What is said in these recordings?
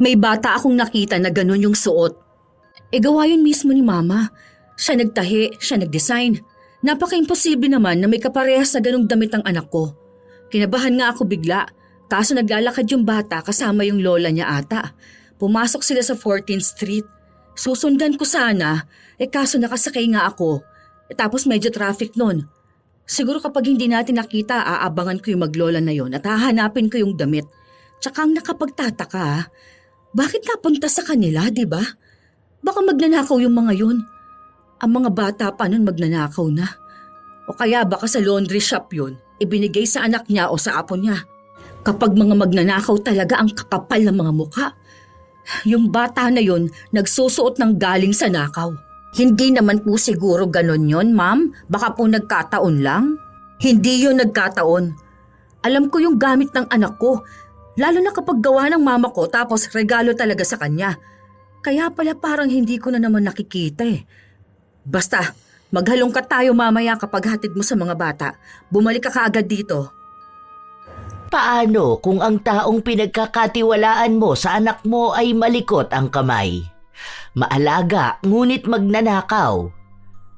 May bata akong nakita na ganun yung suot. Gawa yun mismo ni Mama. Siya nagtahi, siya nagdesign. Napaka-imposible naman na may kaparehas na ganung damit ang anak ko. Kinabahan nga ako bigla, kaso naglalakad yung bata kasama yung lola niya ata. Pumasok sila sa 14th Street. Susundan ko sana, kaso nakasakay nga ako. Tapos medyo traffic nun. Siguro kapag hindi natin nakita, aabangan ko yung maglola na yon at hahanapin ko yung damit. Tsaka ang nakapagtataka, bakit napunta sa kanila, di ba? Baka magnanakaw yung mga yun. Ang mga bata pa nun magnanakaw na. O kaya baka sa laundry shop yun, ibinigay sa anak niya o sa apo niya. Kapag mga magnanakaw talaga ang kakapal ng mga mukha. Yung bata na yun nagsusuot ng galing sa nakaw. Hindi naman po siguro ganon yon, ma'am. Baka po nagkataon lang. Hindi yun nagkataon. Alam ko yung gamit ng anak ko. Lalo na kapag gawa ng mama ko tapos regalo talaga sa kanya. Kaya pala parang hindi ko na naman nakikita eh. Basta, maghalongkat tayo mamaya kapag hatid mo sa mga bata. Bumalik ka kaagad dito. Paano kung ang taong pinagkakatiwalaan mo sa anak mo ay malikot ang kamay? Maalaga ngunit magnanakaw.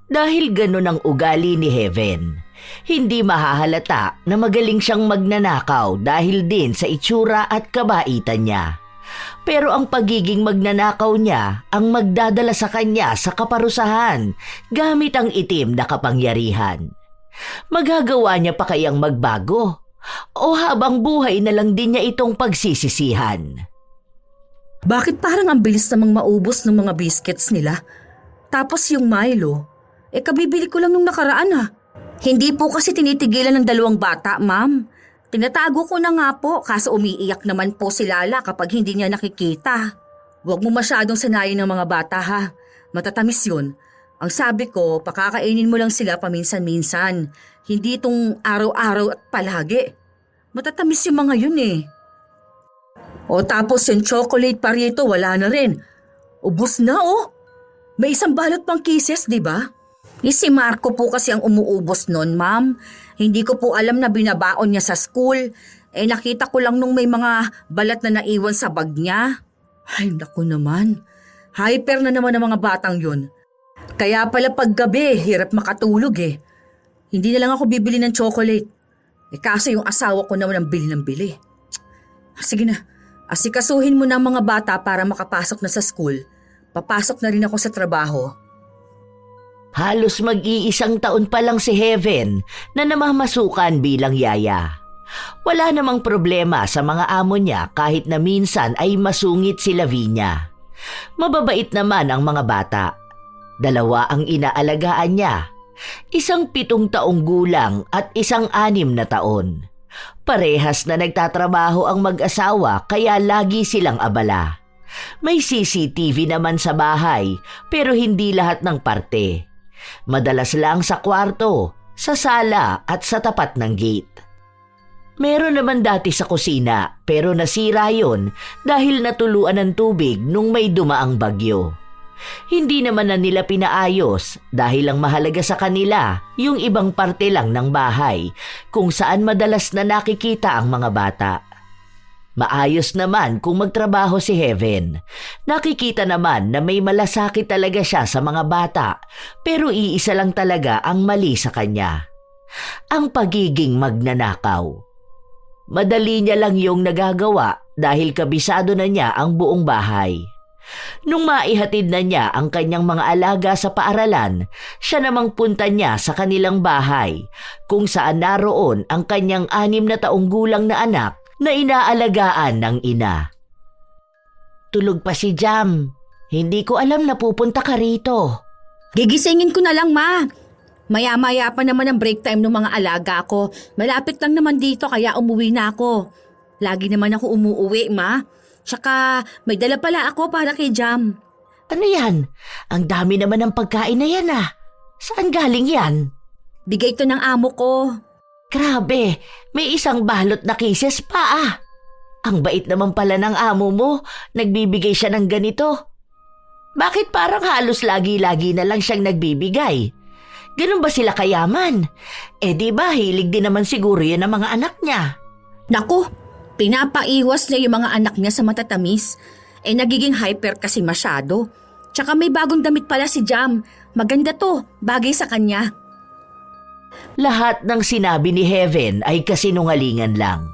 Dahil ganun ang ugali ni Heaven, hindi mahahalata na magaling siyang magnanakaw dahil din sa itsura at kabaitan niya. Pero ang pagiging magnanakaw niya ang magdadala sa kanya sa kaparusahan gamit ang itim na kapangyarihan. Magagawa niya pa kayang magbago? O habang buhay na lang din niya itong pagsisisihan? Bakit parang ang bilis namang maubos ng mga biscuits nila? Tapos yung Milo, kabibili ko lang nung nakaraan ha. Hindi po kasi tinitigilan ng dalawang bata, ma'am. Tinatago ko na nga po, kaso umiiyak naman po si Lala kapag hindi niya nakikita. Huwag mo masyadong sanayin ng mga bata ha. Matatamis yun. Ang sabi ko, pakakainin mo lang sila paminsan-minsan. Hindi itong araw-araw at palagi. Matatamis yung mga yun eh. O tapos yung chocolate pa rito, wala na rin. Ubus na oh. May isang balot pang kisses, di ba? Si Marco po kasi ang umuubos nun, ma'am. Hindi ko po alam na binabaon niya sa school. Nakita ko lang nung may mga balat na naiwan sa bag niya. Ay, naku naman. Hyper na naman ang mga batang yun. Kaya pala paggabi, hirap makatulog eh. Hindi na lang ako bibili ng chocolate. Kasi yung asawa ko naman ang bili ng bili. Sige na, asikasuhin mo na ang mga bata para makapasok na sa school. Papasok na rin ako sa trabaho. Halos mag-iisang taon pa lang si Heaven na namamasukan bilang yaya. Wala namang problema sa mga amo niya kahit na minsan ay masungit si Lavinia. Mababait naman ang mga bata. 2 ang inaalagaan niya. Isang 7 taong gulang at isang 6 na taon. Parehas na nagtatrabaho ang mag-asawa kaya lagi silang abala. May CCTV naman sa bahay pero hindi lahat ng parte. Madalas lang sa kwarto, sa sala at sa tapat ng gate. Meron naman dati sa kusina pero nasira yon dahil natuluan ng tubig nung may dumaang bagyo. Hindi naman na nila pinaayos dahil ang mahalaga sa kanila yung ibang parte lang ng bahay kung saan madalas na nakikita ang mga bata. Maayos naman kung magtrabaho si Heaven. Nakikita naman na may malasakit talaga siya sa mga bata pero iisa lang talaga ang mali sa kanya. Ang pagiging magnanakaw. Madali niya lang yung nagagawa dahil kabisado na niya ang buong bahay. Nung maihatid na niya ang kanyang mga alaga sa paaralan, siya namang punta niya sa kanilang bahay kung saan naroon ang kanyang 6 na taong gulang na anak na inaalagaan ng ina. Tulog pa si Jam. Hindi ko alam na pupunta ka rito. Gigisingin ko na lang, ma. Maya-maya pa naman ang break time ng mga alaga ko. Malapit lang naman dito kaya umuwi na ako. Lagi naman ako umuuwi, ma. Tsaka may dala pala ako para kay Jam. Ano yan? Ang dami naman ng pagkain na yan ah. Saan galing yan? Bigay to ng amo ko. Grabe, may isang balot na kisses pa ah. Ang bait naman pala ng amo mo, nagbibigay siya ng ganito. Bakit parang halos lagi-lagi na lang siyang nagbibigay? Ganun ba sila kayaman? Di ba hilig din naman siguro yan ng mga anak niya? Naku, pinapaiwas niya yung mga anak niya sa matatamis. Nagiging hyper kasi masyado. Tsaka may bagong damit pala si Jam. Maganda to, bagay sa kanya. Lahat ng sinabi ni Heaven ay kasinungalingan lang.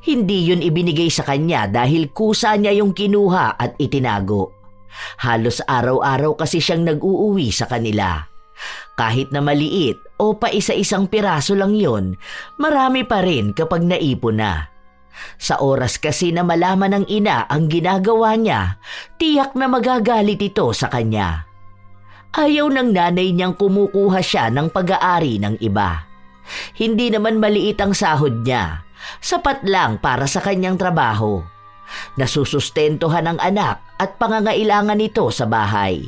Hindi yun ibinigay sa kanya dahil kusa niya yung kinuha at itinago. Halos araw-araw kasi siyang nag-uuwi sa kanila. Kahit na maliit o pa isa-isang piraso lang yun, marami pa rin kapag naipon na. Sa oras kasi na malaman ng ina ang ginagawa niya, tiyak na magagalit ito sa kanya. Ayaw ng nanay niyang kumukuha siya ng pag-aari ng iba. Hindi naman maliit ang sahod niya, sapat lang para sa kanyang trabaho. Nasusustentuhan ang anak at pangangailangan nito sa bahay.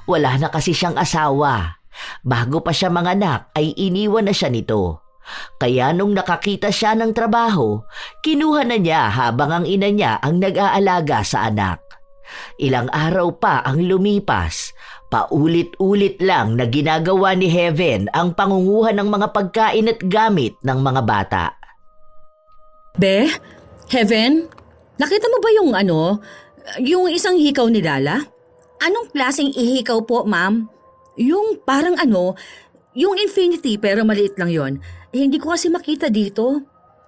Wala na kasi siyang asawa. Bago pa siya manganak ay iniwan na siya nito. Kaya nung nakakita siya ng trabaho, kinuha na niya habang ang ina niya ang nag-aalaga sa anak. Ilang araw pa ang lumipas, paulit-ulit lang na ginagawa ni Heaven ang pangunguha ng mga pagkain at gamit ng mga bata. Be, Heaven, nakita mo ba yung isang hikaw ni Lala? Anong klaseng ihikaw po, ma'am? Yung parang yung infinity pero maliit lang yon. Hindi ko kasi makita dito.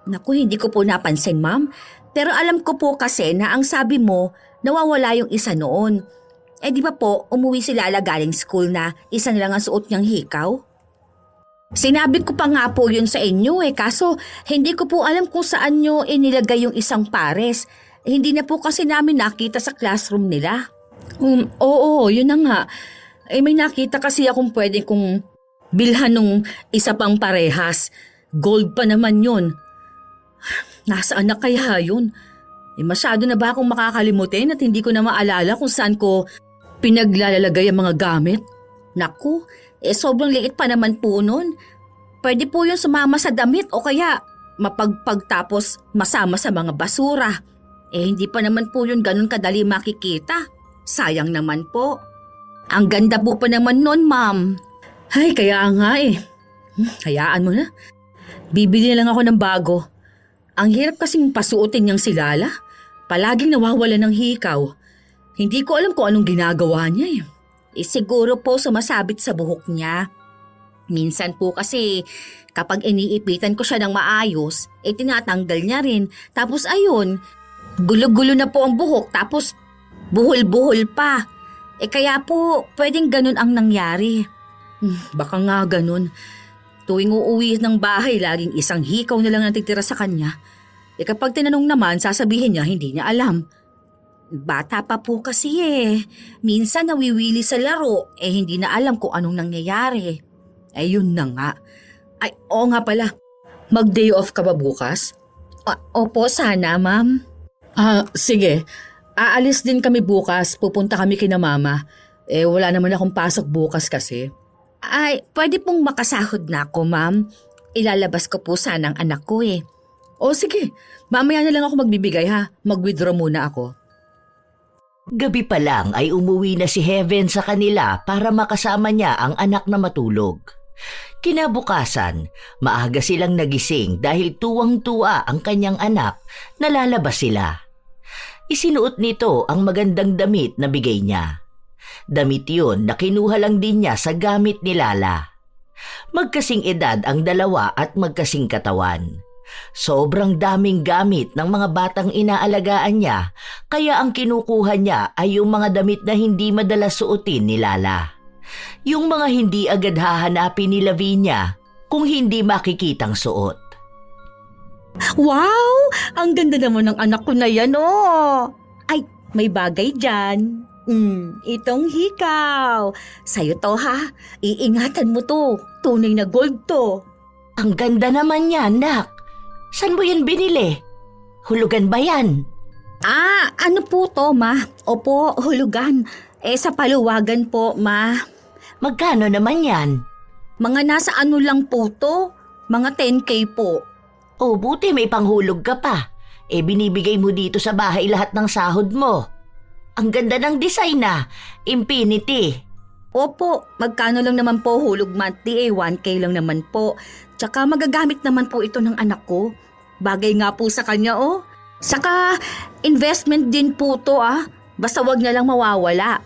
Naku, hindi ko po napansin, ma'am. Pero alam ko po kasi na ang sabi mo, nawawala yung isa noon. Di ba po, umuwi si Lala galing school na isa na lang ang suot niyang hikaw? Sinabi ko pa nga po yun sa inyo kaso hindi ko po alam kung saan nyo inilagay yung isang pares. Hindi na po kasi namin nakita sa classroom nila. Oo, yun na nga. May nakita kasi akong pwede kong bilhan nung isa pang parehas. Gold pa naman yun. Nasaan na kaya yun? Masyado na ba akong makakalimutin at hindi ko na maalala kung saan ko pinaglalagay ang mga gamit? Naku, sobrang liit pa naman po nun. Pwede po yun sumama sa damit o kaya mapagpagtapos masama sa mga basura. Hindi pa naman po yun ganun kadali makikita. Sayang naman po. Ang ganda po pa naman nun, ma'am. Ay, kaya nga Hayaan mo na. Bibili na lang ako ng bago. Ang hirap kasing pasuotin niyang si Lala. Palaging nawawala ng hikaw. Hindi ko alam kung anong ginagawa niya siguro po sumasabit sa buhok niya. Minsan po kasi kapag iniipitan ko siya ng maayos, tinatanggal niya rin. Tapos ayun, gulo-gulo na po ang buhok tapos buhol-buhol pa. Kaya po pwedeng ganun ang nangyari. Baka nga ganun. Tuwing uuwi ng bahay, laging isang hikaw na lang ang titira sa kanya. Kapag tinanong naman, sasabihin niya hindi niya alam. Bata pa po kasi Minsan nawiwili sa laro, hindi na alam kung anong nangyayari. Yun na nga. Oo nga pala. Mag-day off ka ba bukas? Opo, sana, ma'am. Sige. Aalis din kami bukas. Pupunta kami kina mama. Wala naman akong pasok bukas kasi. Pwede pong makasahod na ako, ma'am. Ilalabas ko po sana ang anak ko O sige, mamaya na lang ako magbibigay ha. Mag-withdraw muna ako. Gabi pa lang ay umuwi na si Heaven sa kanila para makasama niya ang anak na matulog. Kinabukasan, maaga silang nagising dahil tuwang-tuwa ang kanyang anak na lalabas sila. Isinuot nito ang magandang damit na bigay niya. Damit yun na kinuha lang din niya sa gamit ni Lala. Magkasing edad ang dalawa at magkasing katawan. Sobrang daming gamit ng mga batang inaalagaan niya, kaya ang kinukuha niya ay yung mga damit na hindi madalas suotin ni Lala. Yung mga hindi agad hahanapin ni Lavinia kung hindi makikitang suot. Wow! Ang ganda naman ng anak ko na yan Ay, may bagay dyan. Itong hikaw. Sa'yo to ha. Iingatan mo to. Tunay na gold to. Ang ganda naman yan, nak. Saan mo yan binili? Hulugan ba yan? Ano po to, ma? Opo, hulugan. Sa paluwagan po, ma. Magkano naman yan? Mga nasa ano lang po to? Mga 10K po. Buti may panghulog ka pa. Binibigay mo dito sa bahay lahat ng sahod mo. Ang ganda ng design Infinity. Opo, magkano lang naman po hulog monthly 1K lang naman po. Tsaka magagamit naman po ito ng anak ko. Bagay nga po sa kanya Saka investment din po to Basta wag na lang mawawala.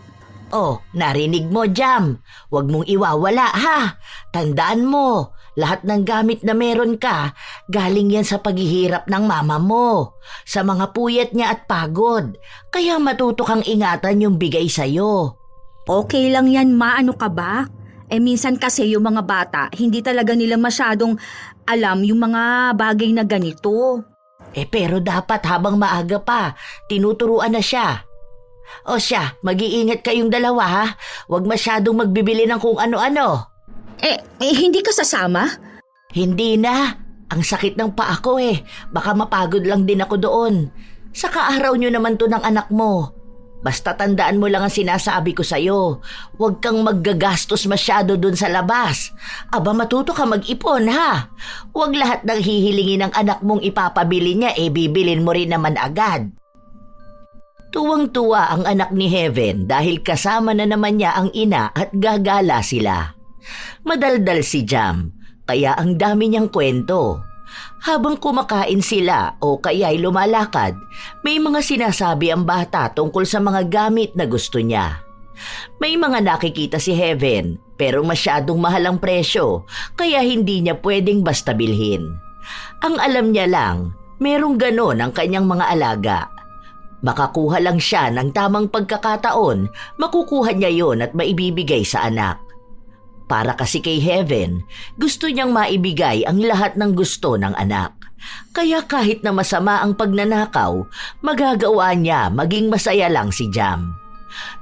Oh, narinig mo, Jam. Huwag mong iwawala, ha? Tandaan mo, lahat ng gamit na meron ka, galing yan sa paghihirap ng mama mo. Sa mga puyat niya at pagod. Kaya matuto kang ingatan yung bigay sa'yo. Okay lang yan, ma. Ano ka ba? Minsan kasi yung mga bata, hindi talaga nila masyadong alam yung mga bagay na ganito. Pero dapat habang maaga pa, tinuturuan na siya. O siya, mag-iingat kayong dalawa, ha? Huwag masyadong magbibili ng kung ano-ano. Hindi ka sasama? Hindi na. Ang sakit ng paa ko Baka mapagod lang din ako doon. Sa kaaraw nyo naman to ng anak mo. Basta tandaan mo lang ang sinasabi ko sa'yo. Huwag kang maggagastos masyado dun sa labas. Aba, matuto ka mag-ipon, ha? Huwag lahat ng hihilingin ng anak mong ipapabili niya, bibilin mo rin naman agad. Tuwang-tuwa ang anak ni Heaven dahil kasama na naman niya ang ina at gagala sila. Madaldal si Jam, kaya ang dami niyang kwento. Habang kumakain sila o kaya'y lumalakad, may mga sinasabi ang bata tungkol sa mga gamit na gusto niya. May mga nakikita si Heaven pero masyadong mahal ang presyo kaya hindi niya pwedeng basta bilhin. Ang alam niya lang, merong ganon ang kanyang mga alaga. Makakuha lang siya ng tamang pagkakataon, makukuha niya yon at maibibigay sa anak. Para kasi kay Heaven, gusto niyang maibigay ang lahat ng gusto ng anak. Kaya kahit na masama ang pagnanakaw, magagawa niya maging masaya lang si Jam.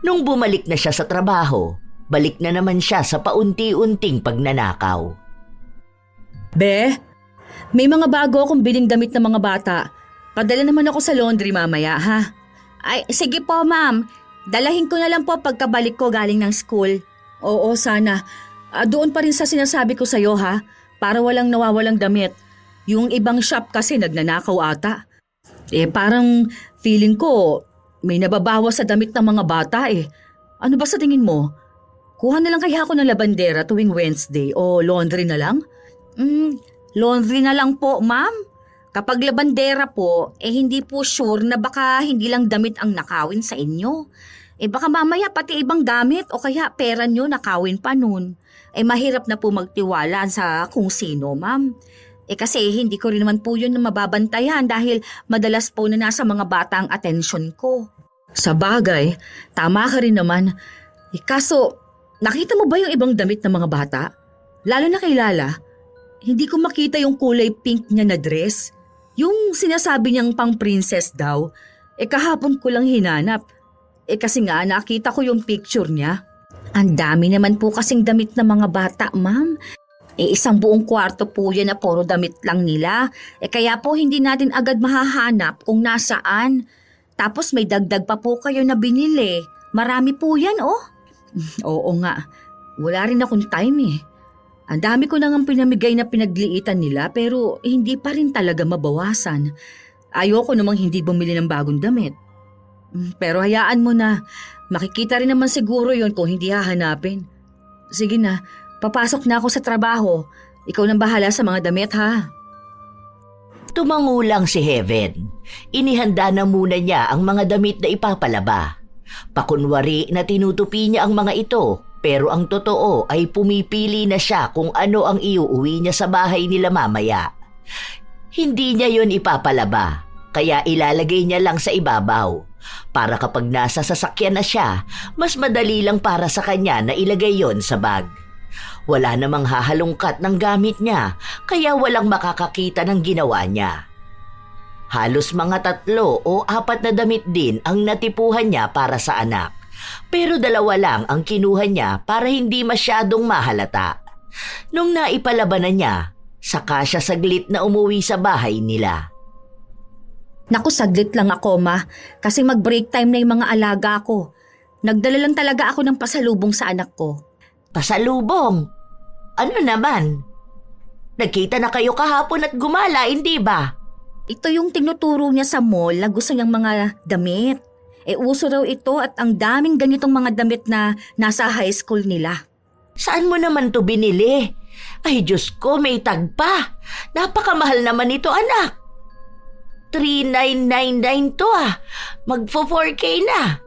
Nung bumalik na siya sa trabaho, balik na naman siya sa paunti-unting pagnanakaw. Be, may mga bago akong biling damit ng mga bata. Padala naman ako sa laundry mamaya, ha? Ay, sige po, ma'am. Dalahin ko na lang po pagkabalik ko galing ng school. Oo, sana. Doon pa rin sa sinasabi ko sa'yo, ha? Para walang nawawalang damit. Yung ibang shop kasi nagnanakaw ata. Parang feeling ko may nababawas sa damit ng mga bata Ano ba sa tingin mo? Kuha na lang kaya ako ng labandera tuwing Wednesday o laundry na lang? Laundry na lang po, ma'am. Kapag labandera po, hindi po sure na baka hindi lang damit ang nakawin sa inyo. Baka mamaya pati ibang gamit o kaya pera nyo nakawin pa nun. Mahirap na po magtiwala sa kung sino, ma'am. Kasi hindi ko rin naman po yun na mababantayan dahil madalas po na nasa mga bata ang atensyon ko. Sa bagay, tama ka rin naman. Kaso, nakita mo ba yung ibang damit ng mga bata? Lalo na kay Lala, hindi ko makita yung kulay pink niya na dress. Yung sinasabi niyang pang princess daw, kahapon ko lang hinanap. Kasi nga nakita ko yung picture niya. Ang dami naman po kasing damit ng mga bata, ma'am. Isang buong kwarto po yan na puro damit lang nila. Kaya po hindi natin agad mahahanap kung nasaan. Tapos may dagdag pa po kayo na binili. Marami po yan, oh. Oo nga, wala rin akong time Ang dami ko nang pinamigay na pinagliitan nila pero hindi pa rin talaga mabawasan. Ayoko namang hindi bumili ng bagong damit. Pero hayaan mo na, makikita rin naman siguro yon kung hindi hahanapin. Sige na, papasok na ako sa trabaho. Ikaw nang bahala sa mga damit, ha? Tumangulang si Heaven. Inihanda na muna niya ang mga damit na ipapalaba. Pakunwari na tinutupi niya ang mga ito, pero ang totoo ay pumipili na siya kung ano ang iuuwi niya sa bahay nila mamaya. Hindi niya yon ipapalaba, kaya ilalagay niya lang sa ibabaw. Para kapag nasa sasakyan na siya, mas madali lang para sa kanya na ilagay yon sa bag. Wala namang hahalungkat ng gamit niya, kaya walang makakakita ng ginawa niya. Halos mga 3 o 4 na damit din ang natipuhan niya para sa anak. Pero 2 lang ang kinuha niya para hindi masyadong mahalata. Nung naipalaba na niya, saka siya saglit na umuwi sa bahay nila. Naku, saglit lang ako, ma. Kasi mag-break time na yung mga alaga ko. Nagdala lang talaga ako ng pasalubong sa anak ko. Pasalubong? Ano naman? Nagkita na kayo kahapon at gumala, hindi ba? Ito yung tinuturo niya sa mall na gusto niyang mga damit. Uso raw ito at ang daming ganitong mga damit na nasa high school nila. Saan mo naman to binili? Ay Diyos ko, may tag pa. Napakamahal naman ito, anak. 3,999 to Magfo 4K na.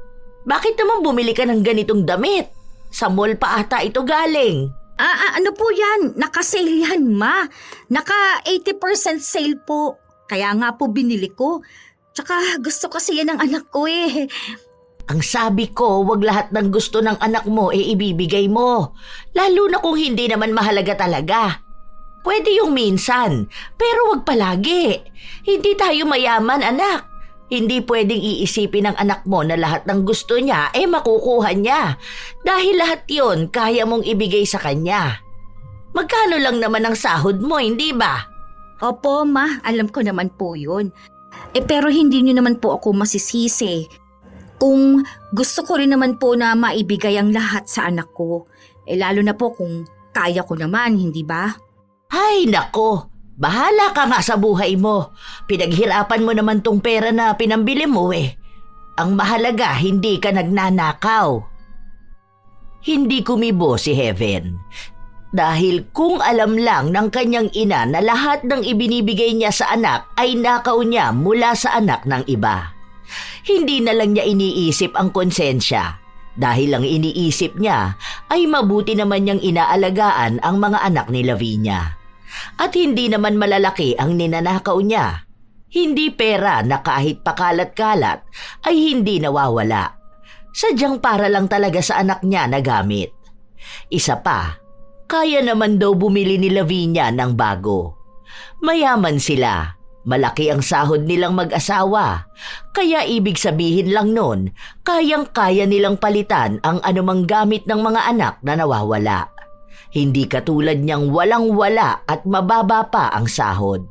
Bakit naman bumili ka ng ganitong damit? Sa mall pa ata ito galing. Ano po yan? Naka-sale yan, ma. Naka 80% sale po. Kaya nga po binili ko. Tsaka gusto kasi yan ng anak ko eh. Ang sabi ko, wag lahat ng gusto ng anak mo ibibigay mo. Lalo na kung hindi naman mahalaga talaga. Pwede yung minsan, pero wag palagi. Hindi tayo mayaman, anak. Hindi pwedeng iisipin ng anak mo na lahat ng gusto niya makukuha niya. Dahil lahat yon kaya mong ibigay sa kanya. Magkano lang naman ang sahod mo, hindi ba? Opo, ma. Alam ko naman po yun. Pero hindi nyo naman po ako masisisi. Kung gusto ko rin naman po na maibigay ang lahat sa anak ko. Lalo na po kung kaya ko naman, hindi ba? Ay, nako. Bahala ka nga sa buhay mo. Pinaghirapan mo naman tong pera na pinambili mo eh. Ang mahalaga, hindi ka nagnanakaw. Hindi kumibo si Heaven. Dahil kung alam lang ng kanyang ina na lahat ng ibinibigay niya sa anak ay nakaw niya mula sa anak ng iba. Hindi na lang niya iniisip ang konsensya. Dahil ang iniisip niya ay mabuti naman niyang inaalagaan ang mga anak ni Lavinia. At hindi naman malalaki ang ninanakaw niya. Hindi pera na kahit pakalat-kalat ay hindi nawawala. Sadyang para lang talaga sa anak niya na gamit. Isa pa, kaya naman daw bumili ni Lavinia ng bago. Mayaman sila, malaki ang sahod nilang mag-asawa. Kaya ibig sabihin lang nun, kayang-kaya nilang palitan ang anumang gamit ng mga anak na nawawala. Hindi katulad niyang walang-wala at mababa pa ang sahod.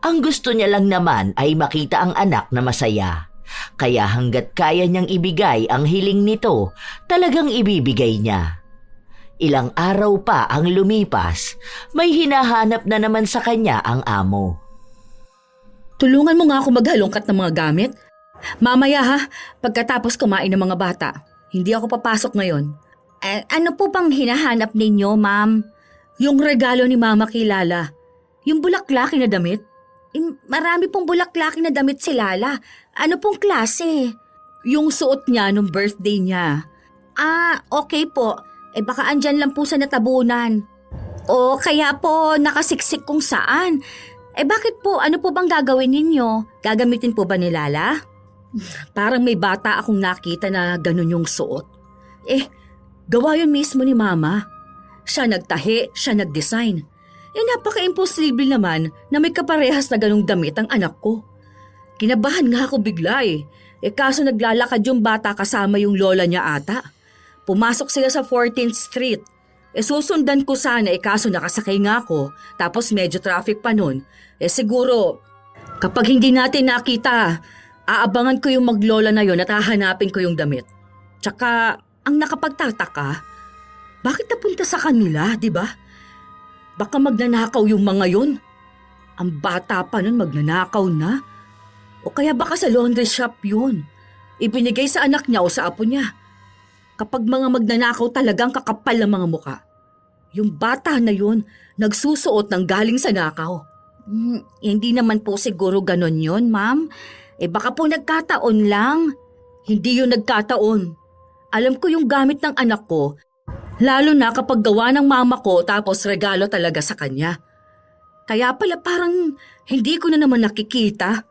Ang gusto niya lang naman ay makita ang anak na masaya. Kaya hanggat kaya niyang ibigay ang hiling nito, talagang ibibigay niya. Ilang araw pa ang lumipas, may hinahanap na naman sa kanya ang amo. Tulungan mo nga ako maghalongkat ng mga gamit. Mamaya ha, pagkatapos kumain ng mga bata. Hindi ako papasok ngayon. Ano po bang hinahanap ninyo, ma'am? Yung regalo ni Mama kay Lala. Yung bulaklaki na damit. Marami pong bulaklaki na damit si Lala. Ano pong klase? Yung suot niya nung birthday niya. Okay po. Baka andyan lang po sa natabunan. O kaya po nakasiksik kung saan. Bakit po? Ano po bang gagawin ninyo? Gagamitin po ba ni Lala? Parang may bata akong nakita na ganun yung suot. Gawa yun mismo ni Mama. Siya nagtahi, siya nagdesign. Napaka-imposible naman na may kaparehas na ganung damit ang anak ko. Kinabahan nga ako bigla kaso naglalakad yung bata kasama yung lola niya ata. Pumasok sila sa 14th Street. Susundan ko sana kaso nakasakay nga ako tapos medyo traffic pa nun. Siguro kapag hindi natin nakita, aabangan ko yung maglola na yun at hahanapin ko yung damit. Tsaka ang nakapagtataka, bakit napunta sa kanila, di ba? Baka magnanakaw yung mga yun. Ang bata pa nun magnanakaw na. O kaya baka sa laundry shop yun. Ibinigay sa anak niya o sa apo niya. Kapag mga magnanakaw talagang kakapal ng mga muka. Yung bata na yun, nagsusuot ng galing sa nakaw. Hindi naman po siguro ganon yun, ma'am. Baka po nagkataon lang. Hindi yun nagkataon. Alam ko yung gamit ng anak ko, lalo na kapag gawa ng mama ko tapos regalo talaga sa kanya. Kaya pala parang hindi ko na naman nakikita.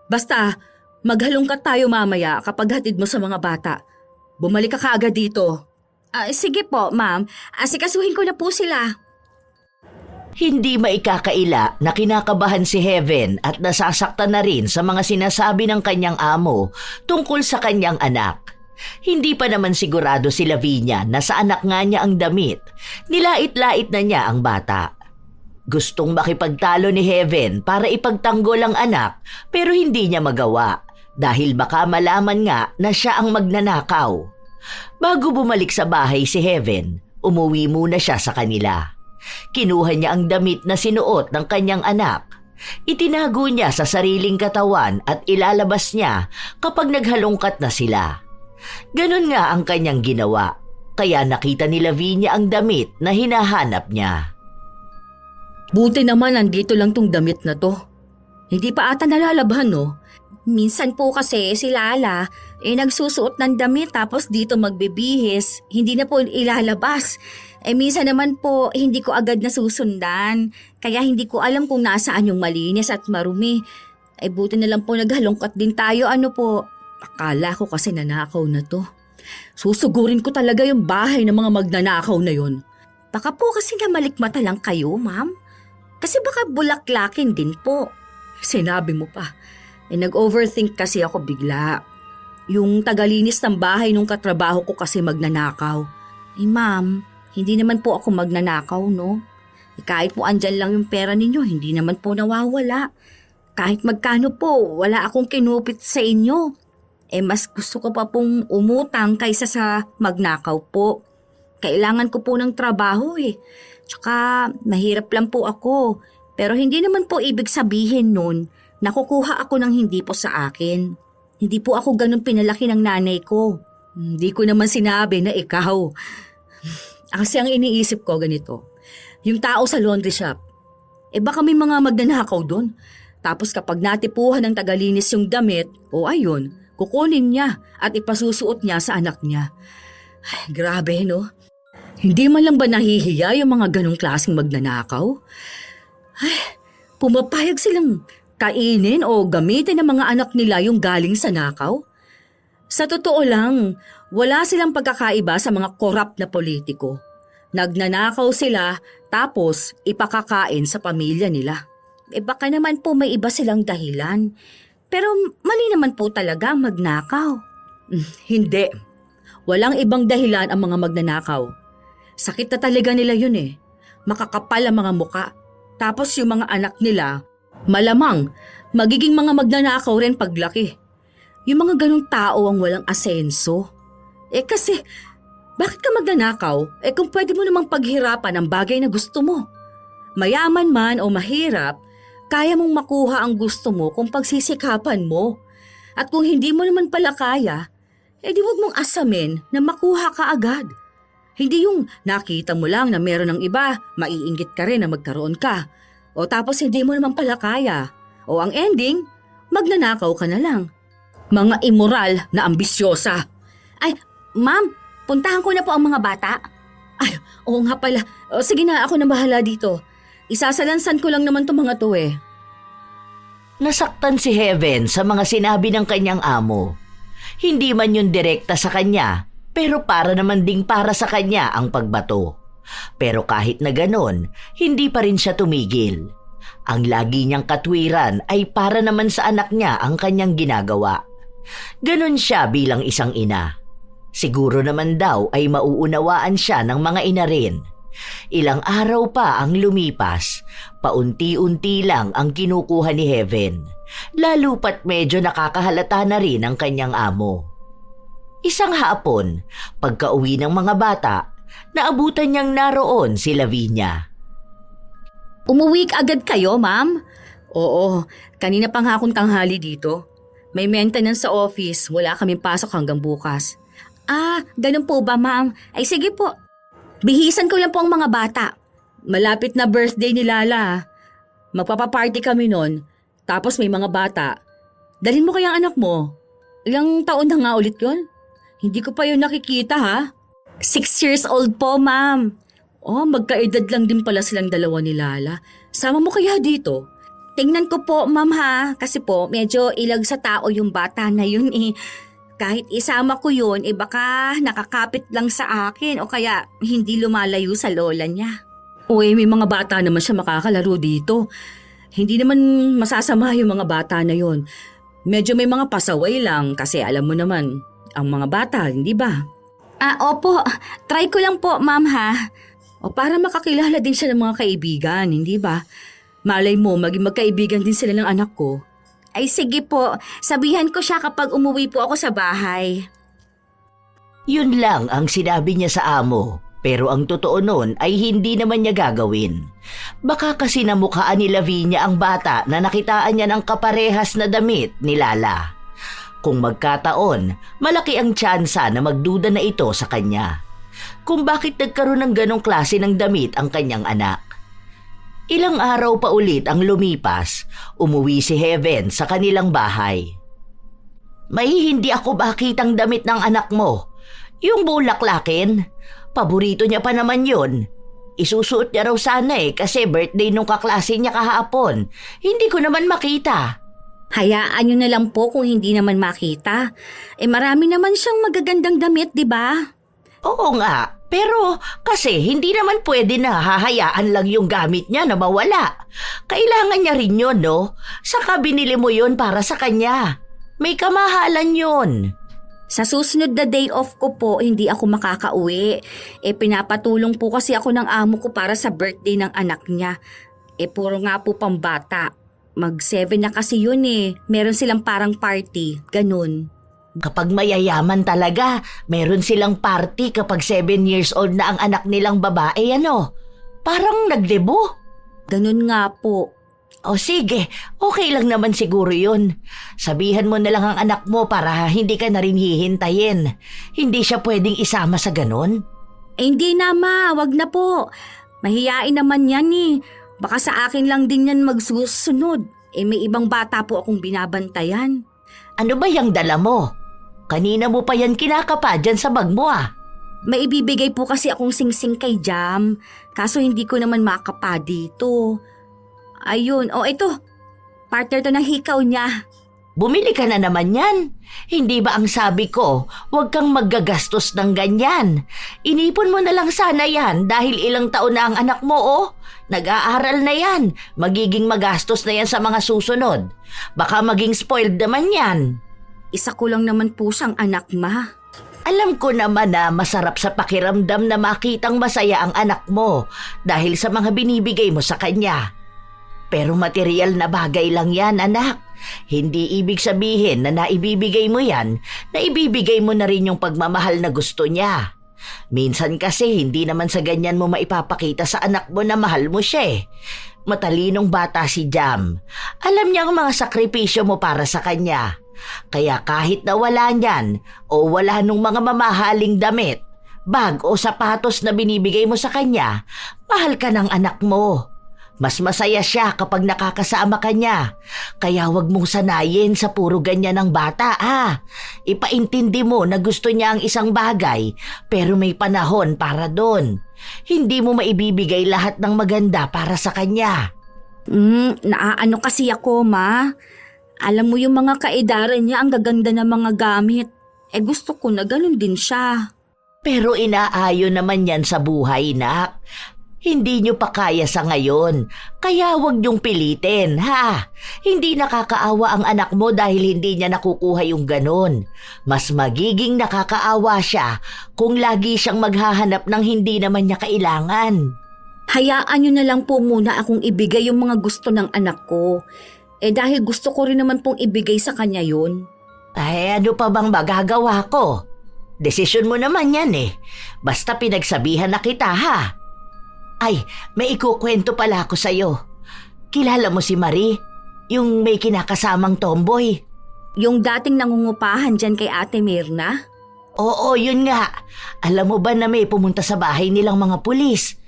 Basta, maghalongkat tayo mamaya kapag hatid mo sa mga bata. Bumalik ka kaagad dito. Sige po, ma'am. Asikasuhin ko na po sila. Hindi maikakaila na kinakabahan si Heaven at nasasaktan na rin sa mga sinasabi ng kanyang amo tungkol sa kanyang anak. Hindi pa naman sigurado si Lavinia na sa anak nga niya ang damit. Nilait-lait na niya ang bata. Gustong makipagtalo ni Heaven para ipagtanggol ang anak pero hindi niya magawa dahil baka malaman nga na siya ang magnanakaw. Bago bumalik sa bahay si Heaven, umuwi muna siya sa kanila. Kinuha niya ang damit na sinuot ng kanyang anak. Itinago niya sa sariling katawan at ilalabas niya kapag naghalongkat na sila. Ganon nga ang kanyang ginawa, kaya nakita ni Lavinia ang damit na hinahanap niya. Buti naman nandito lang tong damit na to. Hindi pa ata nalalabhan, no? Minsan po kasi si Lala, nagsusuot ng damit tapos dito magbibihis, hindi na po ilalabas. Minsan naman po, hindi ko agad nasusundan, kaya hindi ko alam kung nasaan yung malinis at marumi. Buti na lang po naghalongkat din tayo, ano po. Akala ko kasi nanakaw na to. Susugurin ko talaga yung bahay ng mga magnanakaw na yon. Baka po kasi namalikmata lang kayo, ma'am. Kasi baka bulaklakin din po. Sinabi mo pa. Nag-overthink kasi ako bigla. Yung tagalinis ng bahay nung katrabaho ko kasi magnanakaw. Ma'am, hindi naman po ako magnanakaw, no? Kahit po andyan lang yung pera ninyo, hindi naman po nawawala. Kahit magkano po, wala akong kinupit sa inyo. Mas gusto ko pa pong umutang kaysa sa magnakaw po. Kailangan ko po ng trabaho Tsaka mahirap lang po ako. Pero hindi naman po ibig sabihin nun na kukuha ako ng hindi po sa akin. Hindi po ako ganun pinalaki ng nanay ko. Hindi ko naman sinabi na ikaw. Kasi ang iniisip ko ganito. Yung tao sa laundry shop. Baka may mga magnanakaw doon. Tapos kapag natipuhan ng tagalinis yung damit, ayun, kukunin niya at ipasusuot niya sa anak niya. Ay, grabe, no? Hindi man lang ba nahihiya yung mga ganong klaseng magnanakaw? Ay, pumapayag silang kainin o gamitin ng mga anak nila yung galing sa nakaw? Sa totoo lang, wala silang pagkakaiba sa mga korap na politiko. Nagnanakaw sila tapos ipakakain sa pamilya nila. Baka naman po may iba silang dahilan. Pero mali naman po talaga ang magnakaw. Hindi. Walang ibang dahilan ang mga magnanakaw. Sakit na talaga nila yun Makakapal ang mga muka. Tapos yung mga anak nila, malamang magiging mga magnanakaw rin paglaki. Yung mga ganong tao ang walang asenso. Kasi, bakit ka magnanakaw? Kung pwede mo namang paghirapan ang bagay na gusto mo. Mayaman man o mahirap, kaya mong makuha ang gusto mo kung pagsisikapan mo. At kung hindi mo naman pala kaya, di wag mong asamin na makuha ka agad. Hindi yung nakita mo lang na meron ng iba, maiinggit ka rin na magkaroon ka. O tapos hindi mo naman pala kaya. O ang ending, magnanakaw ka na lang. Mga immoral na ambisyosa. Ay, ma'am, puntahan ko na po ang mga bata. Ay, oo nga pala. Sige na, ako na bahala dito. Isasalansan ko lang naman itong mga to Nasaktan si Heaven sa mga sinabi ng kanyang amo. Hindi man yun direkta sa kanya, pero para naman ding para sa kanya ang pagbato. Pero kahit na ganon, hindi pa rin siya tumigil. Ang lagi niyang katwiran ay para naman sa anak niya ang kanyang ginagawa. Ganon siya bilang isang ina. Siguro naman daw ay mauunawaan siya ng mga ina rin. Ilang araw pa ang lumipas, paunti-unti lang ang kinukuha ni Heaven, lalo pat medyo nakakahalata na rin ang kanyang amo. Isang hapon, pagka-uwi ng mga bata, naabutan niyang naroon si Lavinia. Umuwi agad kayo, ma'am? Oo, kanina pang akong tanghali dito. May maintenance sa office, wala kaming pasok hanggang bukas. Ganun po ba, ma'am? Ay sige po. Bihisan ko lang po ang mga bata. Malapit na birthday ni Lala. Magpapaparty kami nun. Tapos may mga bata. Dalhin mo kayang anak mo. Ilang taon na nga ulit yun? Hindi ko pa yun nakikita 6 years old po, ma'am. Magkaedad lang din pala silang dalawa ni Lala. Sama mo kaya dito? Tingnan ko po, ma'am kasi po medyo ilag sa tao yung bata na yun Kahit isama ko yun, baka nakakapit lang sa akin o kaya hindi lumalayo sa lola niya. May mga bata naman siya makakalaro dito. Hindi naman masasama yung mga bata na yun. Medyo may mga pasaway lang kasi alam mo naman, ang mga bata, hindi ba? Opo. Try ko lang po, ma'am Para makakilala din siya ng mga kaibigan, hindi ba? Malay mo, maging magkaibigan din sila ng anak ko. Ay sige po, sabihan ko siya kapag umuwi po ako sa bahay. Yun lang ang sinabi niya sa amo, pero ang totoo nun ay hindi naman niya gagawin. Baka kasi namukhaan ni Lavinia ang bata na nakitaan niya ng kaparehas na damit ni Lala. Kung magkataon, malaki ang tsansa na magduda na ito sa kanya. Kung bakit nagkaroon ng ganong klase ng damit ang kanyang anak. Ilang araw pa ulit ang lumipas, umuwi si Heaven sa kanilang bahay. May hindi ako makitang damit ng anak mo. Yung bulaklakin, paborito niya pa naman yun. Isusuot niya raw sana kasi birthday nung kaklase niya kahapon. Hindi ko naman makita. Hayaan nyo na lang po kung hindi naman makita. Marami naman siyang magagandang damit, di ba? Oo nga, pero kasi hindi naman pwede na hahayaan lang yung gamit niya na mawala. Kailangan niya rin yun, no? Saka binili mo yun para sa kanya. May kamahalan yun. Sa susunod na day off ko po, hindi ako makakauwi. Pinapatulong po kasi ako ng amo ko para sa birthday ng anak niya. Puro nga po pambata. Mag-7 na kasi yun Meron silang parang party, ganun. Kapag mayayaman talaga, meron silang party kapag 7 years old na ang anak nilang babae, ano? Parang nagdebo. Ganun nga po. O sige, okay lang naman siguro yun. Sabihan mo na lang ang anak mo para hindi ka na rin hihintayin. Hindi siya pwedeng isama sa ganun. Hindi na ma, wag na po. Mahiyain naman yan Baka sa akin lang din yan magsusunod. May ibang bata po akong binabantayan. Ano ba yung dala mo? Kanina mo pa yan kinakapa dyan sa bag mo May ibibigay po kasi akong singsing kay Jam. Kaso hindi ko naman makapa dito. Ayun, ito. Partner to ng hikaw niya. Bumili ka na naman yan. Hindi ba ang sabi ko, huwag kang maggagastos ng ganyan. Inipon mo na lang sana yan dahil ilang taon na ang anak mo Nag-aaral na yan. Magiging magastos na yan sa mga susunod. Baka maging spoiled naman yan. Isa ko lang naman po siyang anak, ma. Alam ko naman na masarap sa pakiramdam na makitang masaya ang anak mo dahil sa mga binibigay mo sa kanya. Pero material na bagay lang yan, anak. Hindi ibig sabihin na naibibigay mo yan, na ibibigay mo na rin yung pagmamahal na gusto niya. Minsan kasi hindi naman sa ganyan mo maipapakita sa anak mo na mahal mo siya Matalinong bata si Jam. Alam niya ang mga sakripisyo mo para sa kanya. Kaya kahit na wala niyan o wala nung mga mamahaling damit, bag o sapatos na binibigay mo sa kanya, mahal ka ng anak mo. Mas masaya siya kapag nakakasama ka niya. Kaya wag mong sanayin sa puro ganyan ng bata Ipaintindi mo na gusto niya ang isang bagay pero may panahon para doon. Hindi mo maibibigay lahat ng maganda para sa kanya. Naaano kasi ako, ma. Alam mo yung mga kaedaran niya ang gaganda ng mga gamit. Gusto ko na ganun din siya. Pero inaayon naman yan sa buhay, nak. Hindi nyo pa kaya sa ngayon, kaya huwag nyong pilitin, Hindi nakakaawa ang anak mo dahil hindi niya nakukuha yung ganon. Mas magiging nakakaawa siya kung lagi siyang maghahanap ng hindi naman niya kailangan. Hayaan nyo na lang po muna akong ibigay yung mga gusto ng anak ko. Dahil gusto ko rin naman pong ibigay sa kanya yun. Ay, ano pa bang magagawa ko? Desisyon mo naman yan Basta pinagsabihan na kita, Ay, may ikukwento pala ako sa'yo. Kilala mo si Marie? Yung may kinakasamang tomboy? Yung dating nangungupahan dyan kay Ate Mirna? Oo, yun nga. Alam mo ba na may pumunta sa bahay nilang mga pulis?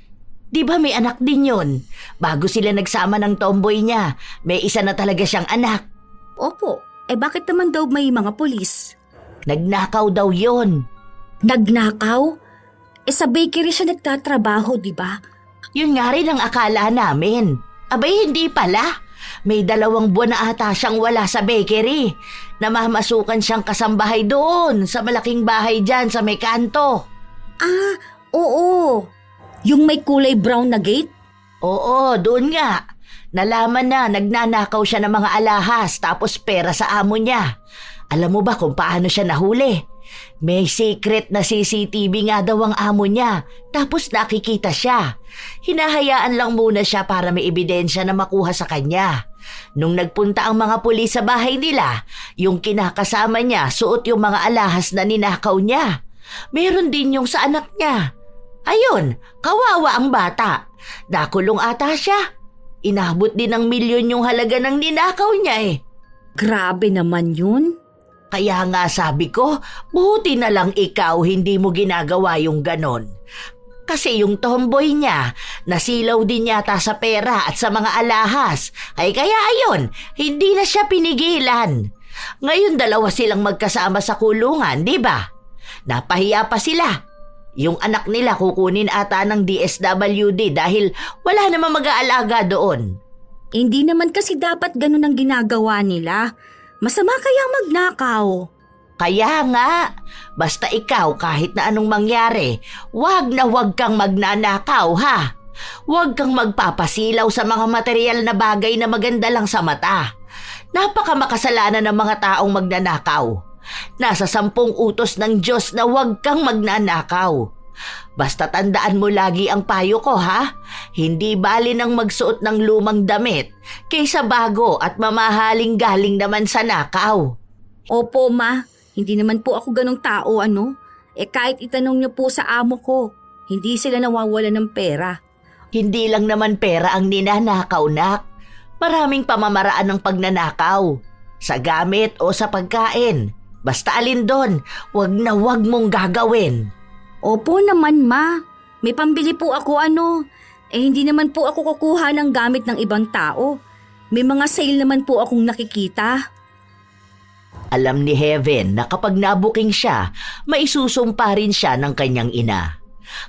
Di ba may anak din yun? Bago sila nagsama ng tomboy niya, may isa na talaga siyang anak. Opo, bakit naman daw may mga pulis? Nagnakaw daw yun. Nagnakaw? Sa bakery siya nagtatrabaho, di ba? Yun nga rin ang akala namin. Abay, hindi pala. May 2 buwan na ata siyang wala sa bakery. Namamasukan siyang kasambahay doon sa malaking bahay dyan sa may kanto. Oo. Yung may kulay brown na gate? Oo, doon nga. Nalaman na nagnanakaw siya ng mga alahas tapos pera sa amo niya. Alam mo ba kung paano siya nahuli? May secret na CCTV nga daw ang amo niya, tapos nakikita siya. Hinahayaan lang muna siya para may ebidensya na makuha sa kanya. Nung nagpunta ang mga pulis sa bahay nila, yung kinakasama niya suot yung mga alahas na ninakaw niya. Meron din yung sa anak niya. Ayun, kawawa ang bata. Nakulong ata siya. Inabot din ng milyon yung halaga ng ninakaw niya Grabe naman yun. Kaya nga sabi ko, buti na lang ikaw hindi mo ginagawa yung ganon. Kasi yung tomboy niya, nasilaw din yata sa pera at sa mga alahas. Ay kaya ayun, hindi na siya pinigilan. Ngayon dalawa silang magkasama sa kulungan, di ba? Napahiya pa sila. Yung anak nila kukunin ata ng DSWD dahil wala namang mag-aalaga doon. Hindi naman kasi dapat ganun ang ginagawa nila. Masama kayang magnakaw. Kaya nga, basta ikaw kahit na anong mangyari, wag kang magnanakaw ha. Huwag kang magpapasilaw sa mga material na bagay na maganda lang sa mata. Napaka makasalanan ng mga taong magnanakaw. Nasa 10 utos ng Diyos na huwag kang magnanakaw. Basta tandaan mo lagi ang payo ko ha. Hindi bali nang magsuot ng lumang damit kaysa bago at mamahaling galing naman sa nakaw. Opo, Ma. Hindi naman po ako ganong tao, ano? Kahit itanong niyo po sa amo ko, hindi sila nawawala ng pera. Hindi lang naman pera ang ninanakaw, nak. Maraming pamamaraan ng pagnanakaw. Sa gamit o sa pagkain. Basta alin doon, wag na wag mong gagawin. Opo naman, Ma. May pambili po ako, ano? Hindi naman po ako kukuha ng gamit ng ibang tao. May mga sale naman po akong nakikita. Alam ni Heaven na kapag nabuking siya, maisusumpa rin siya ng kanyang ina.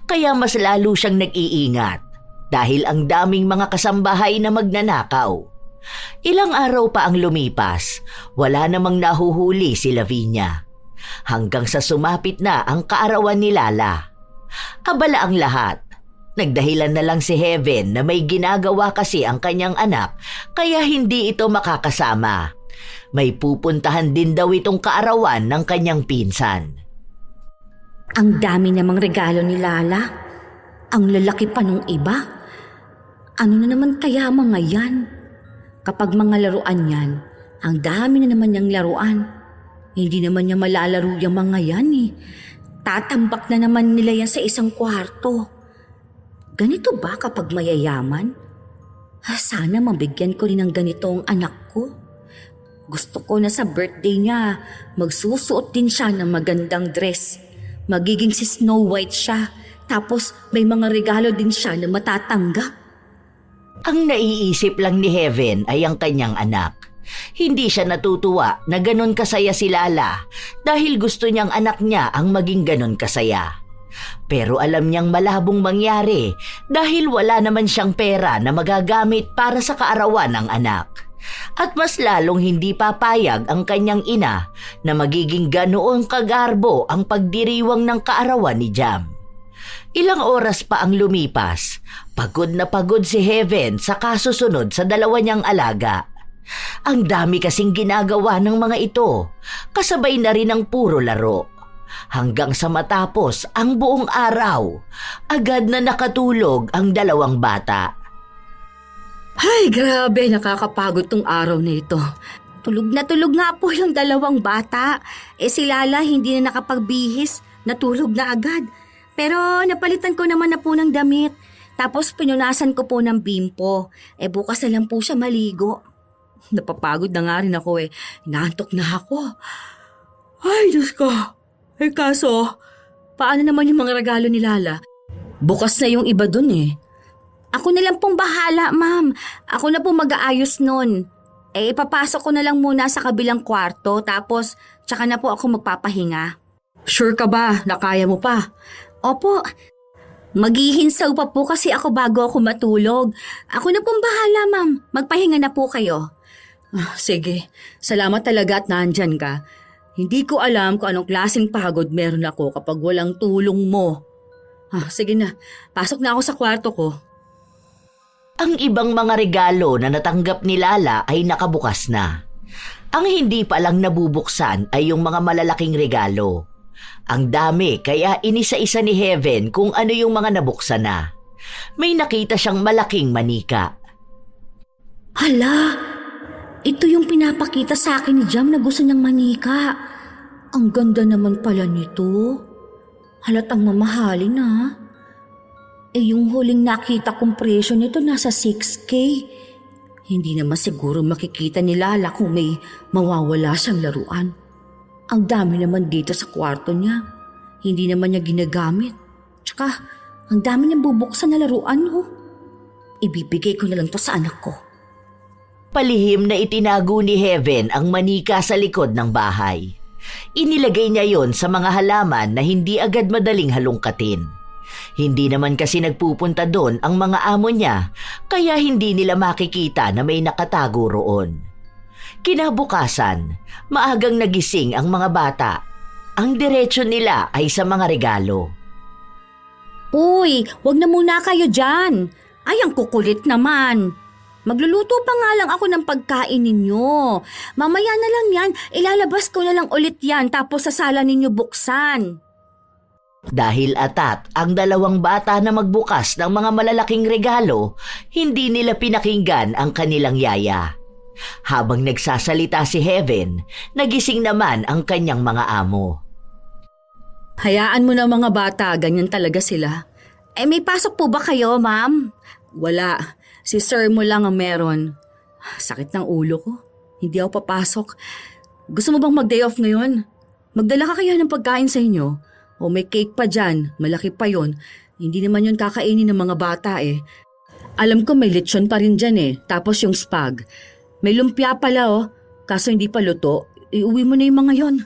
Kaya mas lalo siyang nag-iingat dahil ang daming mga kasambahay na magnanakaw. Ilang araw pa ang lumipas, wala namang nahuhuli si Lavinia. Hanggang sa sumapit na ang kaarawan ni Lala. Abala ang lahat. Nagdahilan na lang si Heaven na may ginagawa kasi ang kanyang anak kaya hindi ito makakasama. May pupuntahan din daw itong kaarawan ng kanyang pinsan. Ang dami namang regalo ni Lala. Ang lalaki pa nung iba. Ano na naman kaya mga yan? Kapag mga laruan yan, ang dami na naman niyang laruan. Hindi naman niya malalaro yung mga yan eh. Tatambak na naman nila yan sa isang kwarto. Ganito ba kapag mayayaman? Sana mabigyan ko rin ng ganito ang anak ko. Gusto ko na sa birthday niya, magsusuot din siya ng magandang dress. Magiging si Snow White siya, tapos may mga regalo din siya na matatanggap. Ang naiisip lang ni Heaven ay ang kanyang anak. Hindi siya natutuwa na ganon kasaya si Lala dahil gusto niyang anak niya ang maging ganon kasaya. Pero alam niyang malabong mangyari dahil wala naman siyang pera na magagamit para sa kaarawan ng anak. At mas lalong hindi papayag ang kanyang ina na magiging ganoong kagarbo ang pagdiriwang ng kaarawan ni Jam. Ilang oras pa ang lumipas, pagod na pagod si Heaven sa kasusunod sa dalawa niyang alaga. Ang dami kasing ginagawa ng mga ito, kasabay na rin ang puro laro. Hanggang sa matapos ang buong araw, agad na nakatulog ang dalawang bata. Ay, grabe, nakakapagod tong araw na ito. Tulog nga po yung dalawang bata. Si Lala hindi na nakapagbihis, natulog na agad. Pero napalitan ko naman na po ng damit. Tapos pinunasan ko po ng bimpo. Bukas na lang po siya maligo. Napapagod na nga rin ako Inaantok na ako. Ay, Diyos ko. Kaso, paano naman yung mga regalo ni Lala? Bukas na yung iba dun Ako na lang pong bahala, ma'am. Ako na po mag-aayos nun. Ipapasok ko na lang muna sa kabilang kwarto tapos tsaka na po ako magpapahinga. Sure ka ba na kaya mo pa? Opo. Maghihinsaw pa po kasi ako bago ako matulog. Ako na pong bahala, ma'am. Magpahinga na po kayo. Sige, salamat talaga at nandyan ka. Hindi ko alam kung anong klaseng pagod meron ako kapag walang tulong mo. Sige na, pasok na ako sa kwarto ko. Ang ibang mga regalo na natanggap ni Lala ay nakabukas na. Ang hindi pa lang nabubuksan ay yung mga malalaking regalo. Ang dami kaya inisa-isa ni Heaven kung ano yung mga nabuksan na. May nakita siyang malaking manika. Hala, ito yung pinapakita sa akin ni Jam na gusto niyang manika. Ang ganda naman pala nito. Halatang mamahalin yung huling nakita kong presyo nito nasa 6K. Hindi naman siguro makikita ni Lala kung may mawawala siyang laruan. Ang dami naman dito sa kwarto niya. Hindi naman niya ginagamit. Tsaka, ang dami niyang bubuksan na laruan Ibibigay ko na lang to sa anak ko. Palihim na itinago ni Heaven ang manika sa likod ng bahay. Inilagay niya yon sa mga halaman na hindi agad madaling halungkatin. Hindi naman kasi nagpupunta doon ang mga amo niya, kaya hindi nila makikita na may nakatago roon. Kinabukasan, maagang nagising ang mga bata. Ang diretsyo nila ay sa mga regalo. Uy, wag na muna kayo dyan. Ay, ang kukulit naman. Magluluto pa nga lang ako ng pagkain ninyo. Mamaya na lang yan, ilalabas ko na lang ulit yan tapos sa sala ninyo buksan. Dahil atat ang dalawang bata na magbukas ng mga malalaking regalo, hindi nila pinakinggan ang kanilang yaya. Habang nagsasalita si Heaven, nagising naman ang kanyang mga amo. Hayaan mo na mga bata, ganyan talaga sila. May pasok po ba kayo, ma'am? Wala, si sir mo lang ang meron. Sakit ng ulo ko, hindi ako papasok. Gusto mo bang mag-day off ngayon? Magdala ka kaya ng pagkain sa inyo? O may cake pa dyan, malaki pa yon. Hindi naman yun kakainin ng mga bata eh. Alam ko may lechon pa rin dyan eh, tapos yung spag. May lumpia pala kaso hindi pa luto. Iuwi mo na yung mga yon.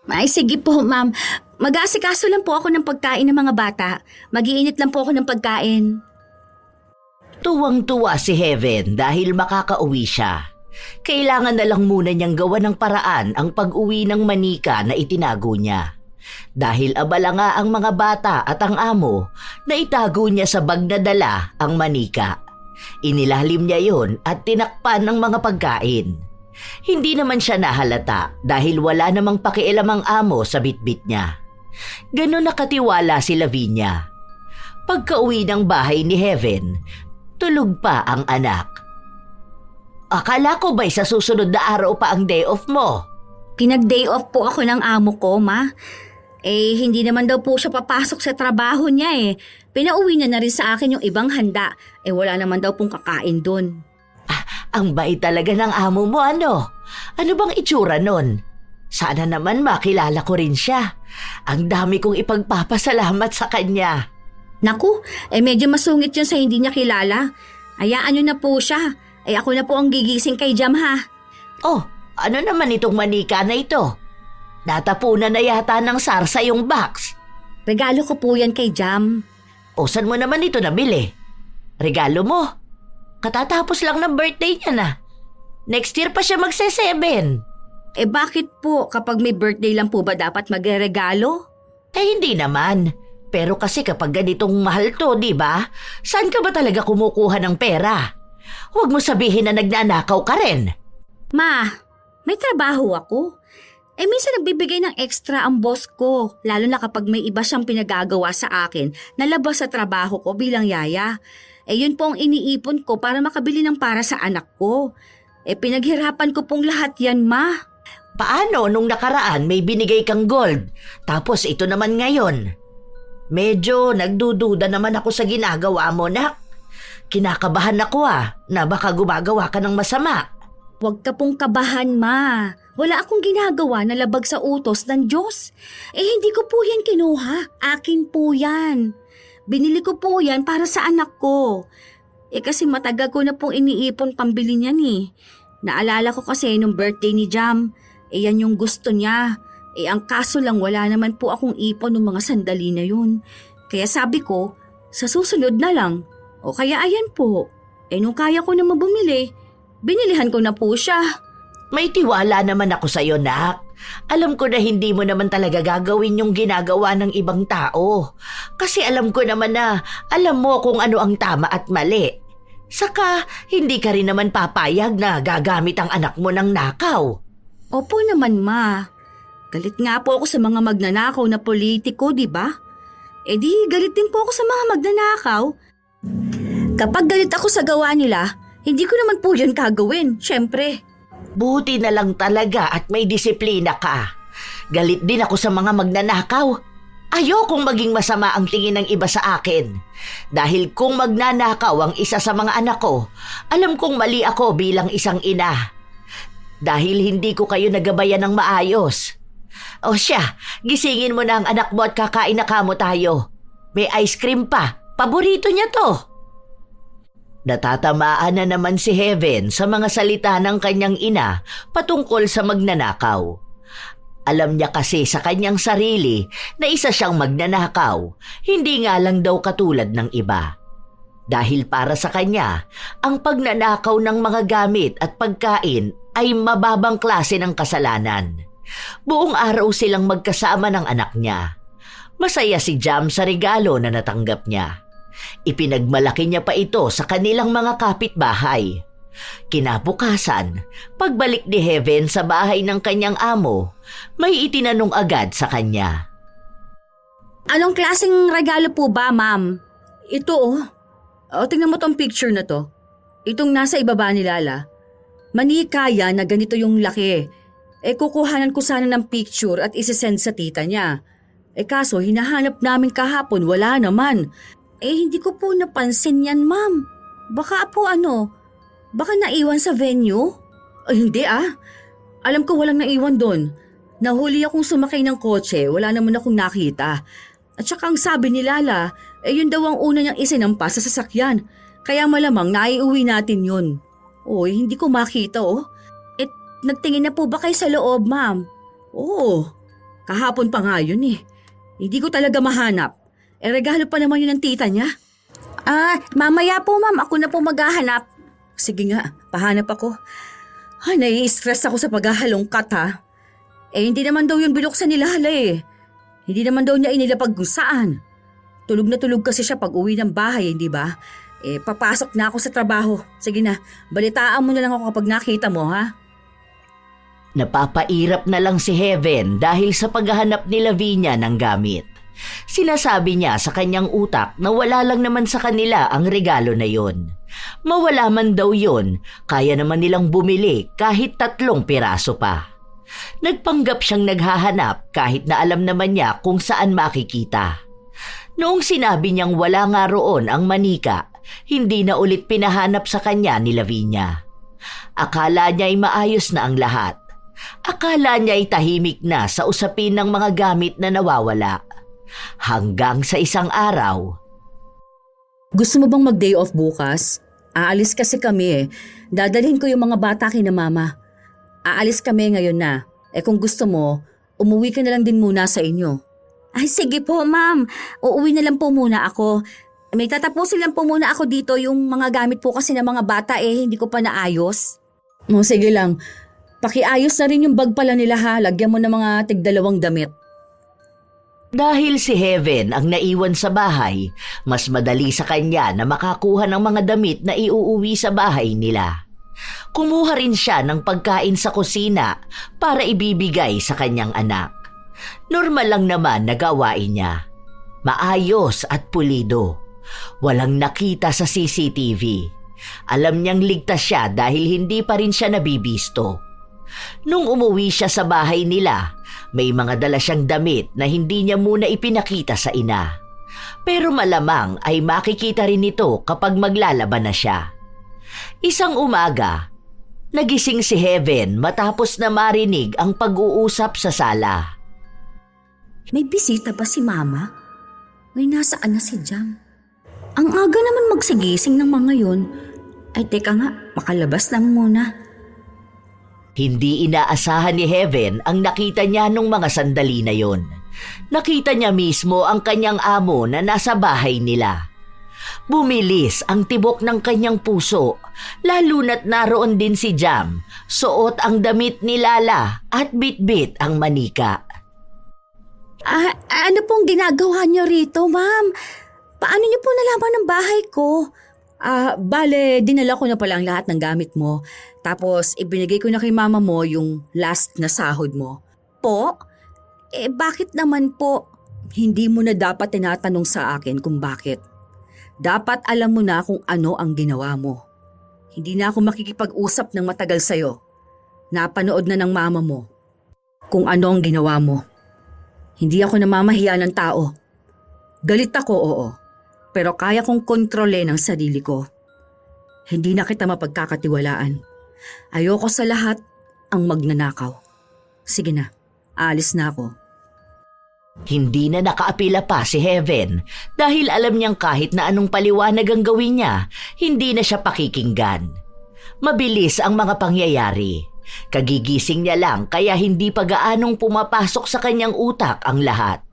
Ay, sige po, ma'am. Mag-aasikaso lang po ako ng pagkain ng mga bata. Mag-iinit lang po ako ng pagkain. Tuwang-tuwa si Heaven dahil makakauwi siya. Kailangan na lang muna niyang gawa ng paraan ang pag-uwi ng manika na itinago niya. Dahil abala nga ang mga bata at ang amo, na itago niya sa bag na dala ang manika. Inilalim niya yon at tinakpan ng mga pagkain. Hindi naman siya nahalata dahil wala namang pakialam ang amo sa bitbit niya. Ganon nakatiwala si Lavinia. Pagka-uwi ng bahay ni Heaven, tulog pa ang anak. Akala ko ba'y sa susunod na araw pa ang day off mo? Pinag-day off po ako ng amo ko, ma. Hindi naman daw po siya papasok sa trabaho niya eh. Pinauwi niya na rin sa akin yung ibang handa. Wala naman daw pong kakain dun. Ang bait talaga ng amo mo, ano? Ano bang itsura nun? Sana naman makilala ko rin siya. Ang dami kong ipagpapasalamat sa kanya. Naku, medyo masungit yun sa hindi niya kilala. Hayaan niyo na po siya. Ako na po ang gigising kay Jam, ha? Oh, ano naman itong manika na ito? Natapunan na yata ng sarsa yung box. Regalo ko po yan kay Jam. O saan mo naman ito nabili? Regalo mo? Katatapos lang ng birthday niya na. Next year pa siya magse-7. Bakit po? Kapag may birthday lang po ba dapat magre-regalo? Hindi naman. Pero kasi kapag ganitong mahal to, di ba? Saan ka ba talaga kumukuha ng pera? Huwag mo sabihin na nagnanakaw ka rin. Ma, may trabaho ako. Minsan nagbibigay ng extra ang boss ko, lalo na kapag may iba siyang pinagagawa sa akin na labas sa trabaho ko bilang yaya. Yun po ang iniipon ko para makabili ng para sa anak ko. Pinaghirapan ko pong lahat yan, ma. Paano nung nakaraan may binigay kang gold, tapos ito naman ngayon? Medyo nagdududa naman ako sa ginagawa mo, nak. Kinakabahan ako na baka gumagawa ka ng masama. Huwag ka pong kabahan, ma. Wala akong ginagawa na labag sa utos ng Diyos. Hindi ko po yan kinuha. Akin po yan. Binili ko po yan para sa anak ko. Kasi matagal ko na pong iniipon pambili niyan eh. Naalala ko kasi nung birthday ni Jam. Yan yung gusto niya. Ang kaso lang wala naman po akong ipon ng mga sandali na yun. Kaya sabi ko, sa susunod na lang. O kaya ayan po. Nung kaya ko na mabumili, binilihan ko na po siya. May tiwala naman ako sa'yo, nak. Alam ko na hindi mo naman talaga gagawin yung ginagawa ng ibang tao. Kasi alam ko naman na alam mo kung ano ang tama at mali. Saka, hindi ka rin naman papayag na gagamit ang anak mo ng nakaw. Opo naman, ma. Galit nga po ako sa mga magnanakaw na politiko, di ba? Di galit din po ako sa mga magnanakaw. Kapag galit ako sa gawa nila, hindi ko naman po yun kagawin, syempre. Buti na lang talaga at may disiplina ka. Galit din ako sa mga magnanakaw. Ayokong maging masama ang tingin ng iba sa akin. Dahil kung magnanakaw ang isa sa mga anak ko, alam kong mali ako bilang isang ina. Dahil hindi ko kayo nagabayan ng maayos. O siya, gisingin mo na ang anak mo at kakain na kamo tayo. May ice cream pa. Paborito niya to. Natatamaan na naman si Heaven sa mga salita ng kanyang ina patungkol sa magnanakaw. Alam niya kasi sa kanyang sarili na isa siyang magnanakaw, hindi nga lang daw katulad ng iba. Dahil para sa kanya, ang pagnanakaw ng mga gamit at pagkain ay mababang klase ng kasalanan. Buong araw silang magkasama ng anak niya. Masaya si Jam sa regalo na natanggap niya. Ipinagmalaki niya pa ito sa kanilang mga kapitbahay. Kinabukasan, pagbalik ni Heaven sa bahay ng kanyang amo, may itinanong agad sa kanya. Anong klaseng regalo po ba, ma'am? Ito oh. Tingnan mo tong picture na to. Itong nasa ibaba ni Lala. Manikaya na ganito yung laki. Kukuhanan ko sana ng picture at isisend sa tita niya. Kaso hinahanap namin kahapon, wala naman. Hindi ko po napansin yan, ma'am. Baka naiwan sa venue? Hindi ah. Alam ko walang naiwan doon. Nahuli akong sumakay ng kotse, wala naman akong nakita. At saka ang sabi ni Lala, yun daw ang una niyang isinampas sa sasakyan. Kaya malamang naiuwi natin yun. Hindi ko makita oh. Nagtingin na po ba kayo sa loob, ma'am? Oo, kahapon pa nga yun eh. Hindi ko talaga mahanap. Regalo pa naman yun ng tita niya. Mamaya po, ma'am. Ako na po maghahanap. Sige nga, pahanap ako. Nai-stress ako sa paghahalongkat ha. Hindi naman daw yun binuksan ni Lala eh. Hindi naman daw niya inilapag kung saan. Tulog na tulog kasi siya pag uwi ng bahay, hindi ba? Papasok na ako sa trabaho. Sige na, balitaan mo na lang ako kapag nakita mo ha. Napapairap na lang si Heaven dahil sa paghahanap ni Lavinia ng gamit. Sinasabi niya sa kanyang utak na wala lang naman sa kanila ang regalo na yon. Mawala man daw yon, kaya naman nilang bumili kahit 3 piraso pa. Nagpanggap siyang naghahanap kahit na alam naman niya kung saan makikita. Noong sinabi niyang wala nga roon ang manika, hindi na ulit pinahanap sa kanya ni Lavinia. Akala niya ay maayos na ang lahat. Akala niya ay tahimik na sa usapin ng mga gamit na nawawala. Hanggang sa isang araw. Gusto mo bang mag-day off bukas? Aalis kasi kami. Dadalhin ko yung mga bata kina mama. Aalis kami ngayon na. Kung gusto mo, umuwi ka na lang din muna sa inyo. Ay, sige po, ma'am. Uuwi na lang po muna ako. May tatapusin lang po muna ako dito. Yung mga gamit po kasi ng mga bata hindi ko pa naayos. Sige lang. Pakiayos na rin yung bag pala nila ha. Lagyan mo ng mga tig-2 damit. Dahil si Heaven ang naiwan sa bahay, mas madali sa kanya na makakuha ng mga damit na iuuwi sa bahay nila. Kumuha rin siya ng pagkain sa kusina para ibibigay sa kanyang anak. Normal lang naman na gawain niya. Maayos at pulido. Walang nakita sa CCTV. Alam niyang ligtas siya dahil hindi pa rin siya nabibisto. Nung umuwi siya sa bahay nila, may mga dala siyang damit na hindi niya muna ipinakita sa ina. Pero malamang ay makikita rin ito kapag maglalaban na siya. Isang umaga, nagising si Heaven matapos na marinig ang pag-uusap sa sala. May bisita ba si mama? May nasaan na si Jam? Ang aga naman magsigising ng mga yun. Ay teka nga, makalabas lang muna. Hindi inaasahan ni Heaven ang nakita niya nung mga sandali na yon. Nakita niya mismo ang kanyang amo na nasa bahay nila. Bumilis ang tibok ng kanyang puso, lalo na't naroon din si Jam, suot ang damit ni Lala at bit-bit ang manika. Ano pong ginagawa niyo rito, ma'am? Paano niyo po nalaman ang bahay ko? Bale, dinala ko na pala ang lahat ng gamit mo. Tapos, ibinigay ko na kay mama mo yung last na sahod mo. Po? Bakit naman po? Hindi mo na dapat tinatanong sa akin kung bakit. Dapat alam mo na kung ano ang ginawa mo. Hindi na ako makikipag-usap ng matagal sa'yo. Napanood na ng mama mo kung ano ang ginawa mo. Hindi ako namamahiya ng tao. Galit ako, oo. Pero kaya kong kontrole ng sarili ko. Hindi na kita mapagkakatiwalaan. Ayoko sa lahat ang magnanakaw. Sige na, aalis na ako. Hindi na nakaapila pa si Heaven dahil alam niyang kahit na anong paliwanag ang gawin niya, hindi na siya pakikinggan. Mabilis ang mga pangyayari. Kagigising niya lang kaya hindi pa gaanong pumapasok sa kanyang utak ang lahat.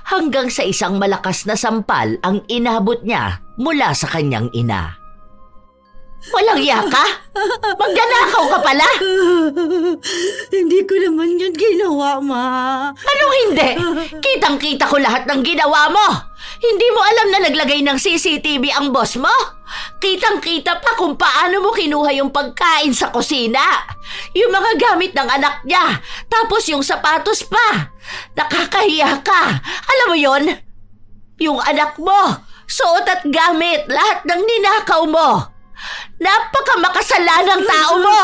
Hanggang sa isang malakas na sampal ang inabot niya mula sa kanyang ina. Walang iya ka? Magnanakaw ka pala? Hindi ko naman yun ginawa, Ma. Anong hindi? Kitang-kita ko lahat ng ginawa mo. Hindi mo alam na naglagay ng CCTV ang boss mo? Kitang-kita pa kung paano mo kinuha yung pagkain sa kusina. Yung mga gamit ng anak niya. Tapos yung sapatos pa. Nakakahiya ka. Alam mo yon? Yung anak mo, suot at gamit, lahat ng ninakaw mo. Napaka-makasalanang tao mo!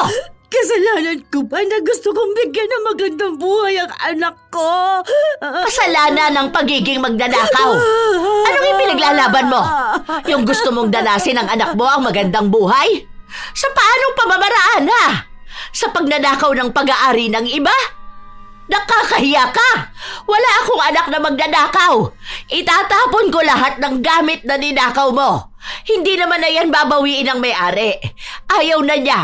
Kasalanan ko ba na gusto kong bigyan ng magandang buhay ang anak ko? Kasalanan ng pagiging magnanakaw. Anong ipinaglalaban mo? Yung gusto mong danasin ng anak mo ang magandang buhay? Sa paanong pamamaraan ha? Sa pagnanakaw ng pag-aari ng iba? Nakakahiya ka! Wala akong anak na magnanakaw. Itatapon ko lahat ng gamit na ninakaw mo. Hindi naman na yan babawiin ng may-ari. Ayaw na niya.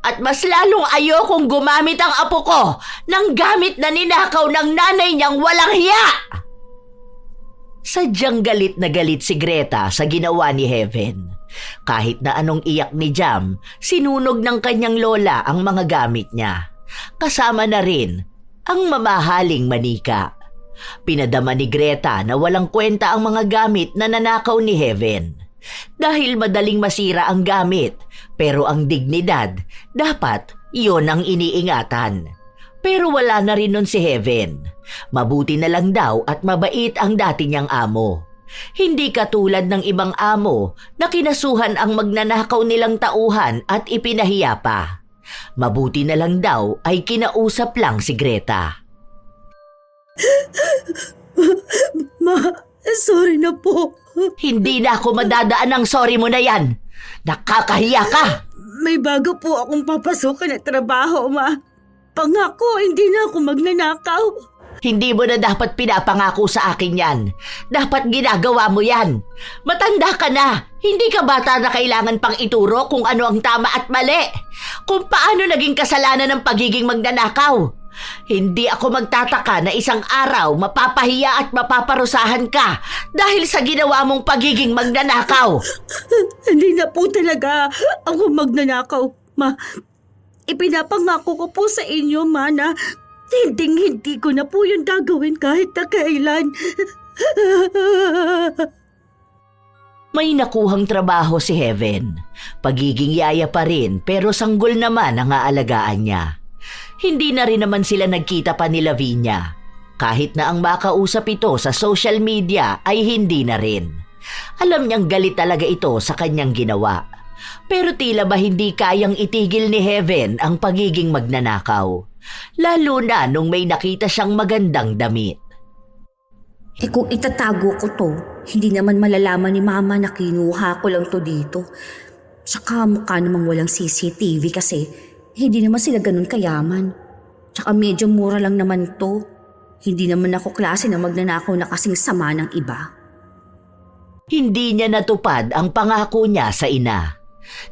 At mas lalong ayokong gumamit ang apo ko ng gamit na ninakaw ng nanay niyang walang hiya. Sadyang galit na galit si Greta sa ginawa ni Heaven. Kahit na anong iyak ni Jam, sinunog ng kanyang lola ang mga gamit niya. Kasama na rin ang mamahaling manika. Pinadama ni Greta na walang kwenta ang mga gamit na nanakaw ni Heaven. Dahil madaling masira ang gamit, pero ang dignidad, dapat iyon ang iniingatan. Pero wala na rin nun si Heaven. Mabuti na lang daw at mabait ang dati niyang amo. Hindi katulad ng ibang amo na kinasuhan ang magnanakaw nilang tauhan at ipinahiya pa. Mabuti na lang daw ay kinausap lang si Greta. Ma, sorry na po. Hindi na ako madadaan ng sorry mo na yan. Nakakahiya ka. May bago po akong papasukan na trabaho, Ma. Pangako, hindi na ako magnanakaw. Hindi mo na dapat pinapangako sa akin yan. Dapat ginagawa mo yan. Matanda ka na. Hindi ka bata na kailangan pang ituro kung ano ang tama at mali. Kung paano naging kasalanan ng pagiging magnanakaw. Hindi ako magtataka na isang araw mapapahiya at mapaparusahan ka dahil sa ginawa mong pagiging magnanakaw. Hindi na po talaga ako magnanakaw, Ma. Ipinapangako ko po sa inyo, Ma, na hindi ko na po yun gagawin kahit na kailan. May nakuhang trabaho si Heaven. Pagiging yaya pa rin pero sanggol naman ang aalagaan niya. Hindi na rin naman sila nagkita pa ni Lavinia. Kahit na ang makausap ito sa social media ay hindi na rin. Alam niyang galit talaga ito sa kanyang ginawa. Pero tila ba hindi kayang itigil ni Heaven ang pagiging magnanakaw. Lalo na nung may nakita siyang magandang damit. Eh kung itatago ko to, hindi naman malalaman ni Mama na kinuha ko lang to dito. Tsaka mukha namang walang CCTV kasi hindi naman sila ganun kayaman. Tsaka medyo mura lang naman to. Hindi naman ako klase na magnanakaw na kasing sama ng iba. Hindi niya natupad ang pangako niya sa ina.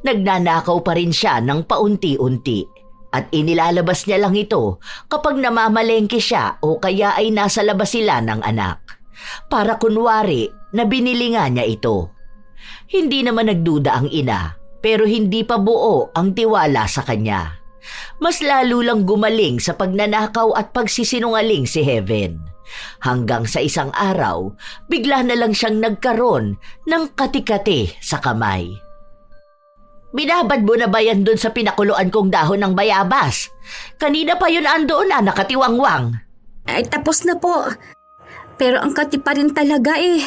Nagnanakaw pa rin siya ng paunti-unti. At inilalabas niya lang ito kapag namamalengke siya o kaya ay nasa labas sila ng anak. Para kunwari na binili nga niya ito. Hindi naman nagduda ang ina. Pero hindi pa buo ang tiwala sa kanya. Mas lalo lang gumaling sa pagnanakaw at pagsisinungaling si Heaven. Hanggang sa isang araw, bigla na lang siyang nagkaroon ng kati-kati sa kamay. Binabad mo na ba yan dun sa pinakuluan kong dahon ng bayabas? Kanina pa yun andoon na nakatiwangwang. Ay tapos na po. Pero ang kati pa rin talaga eh.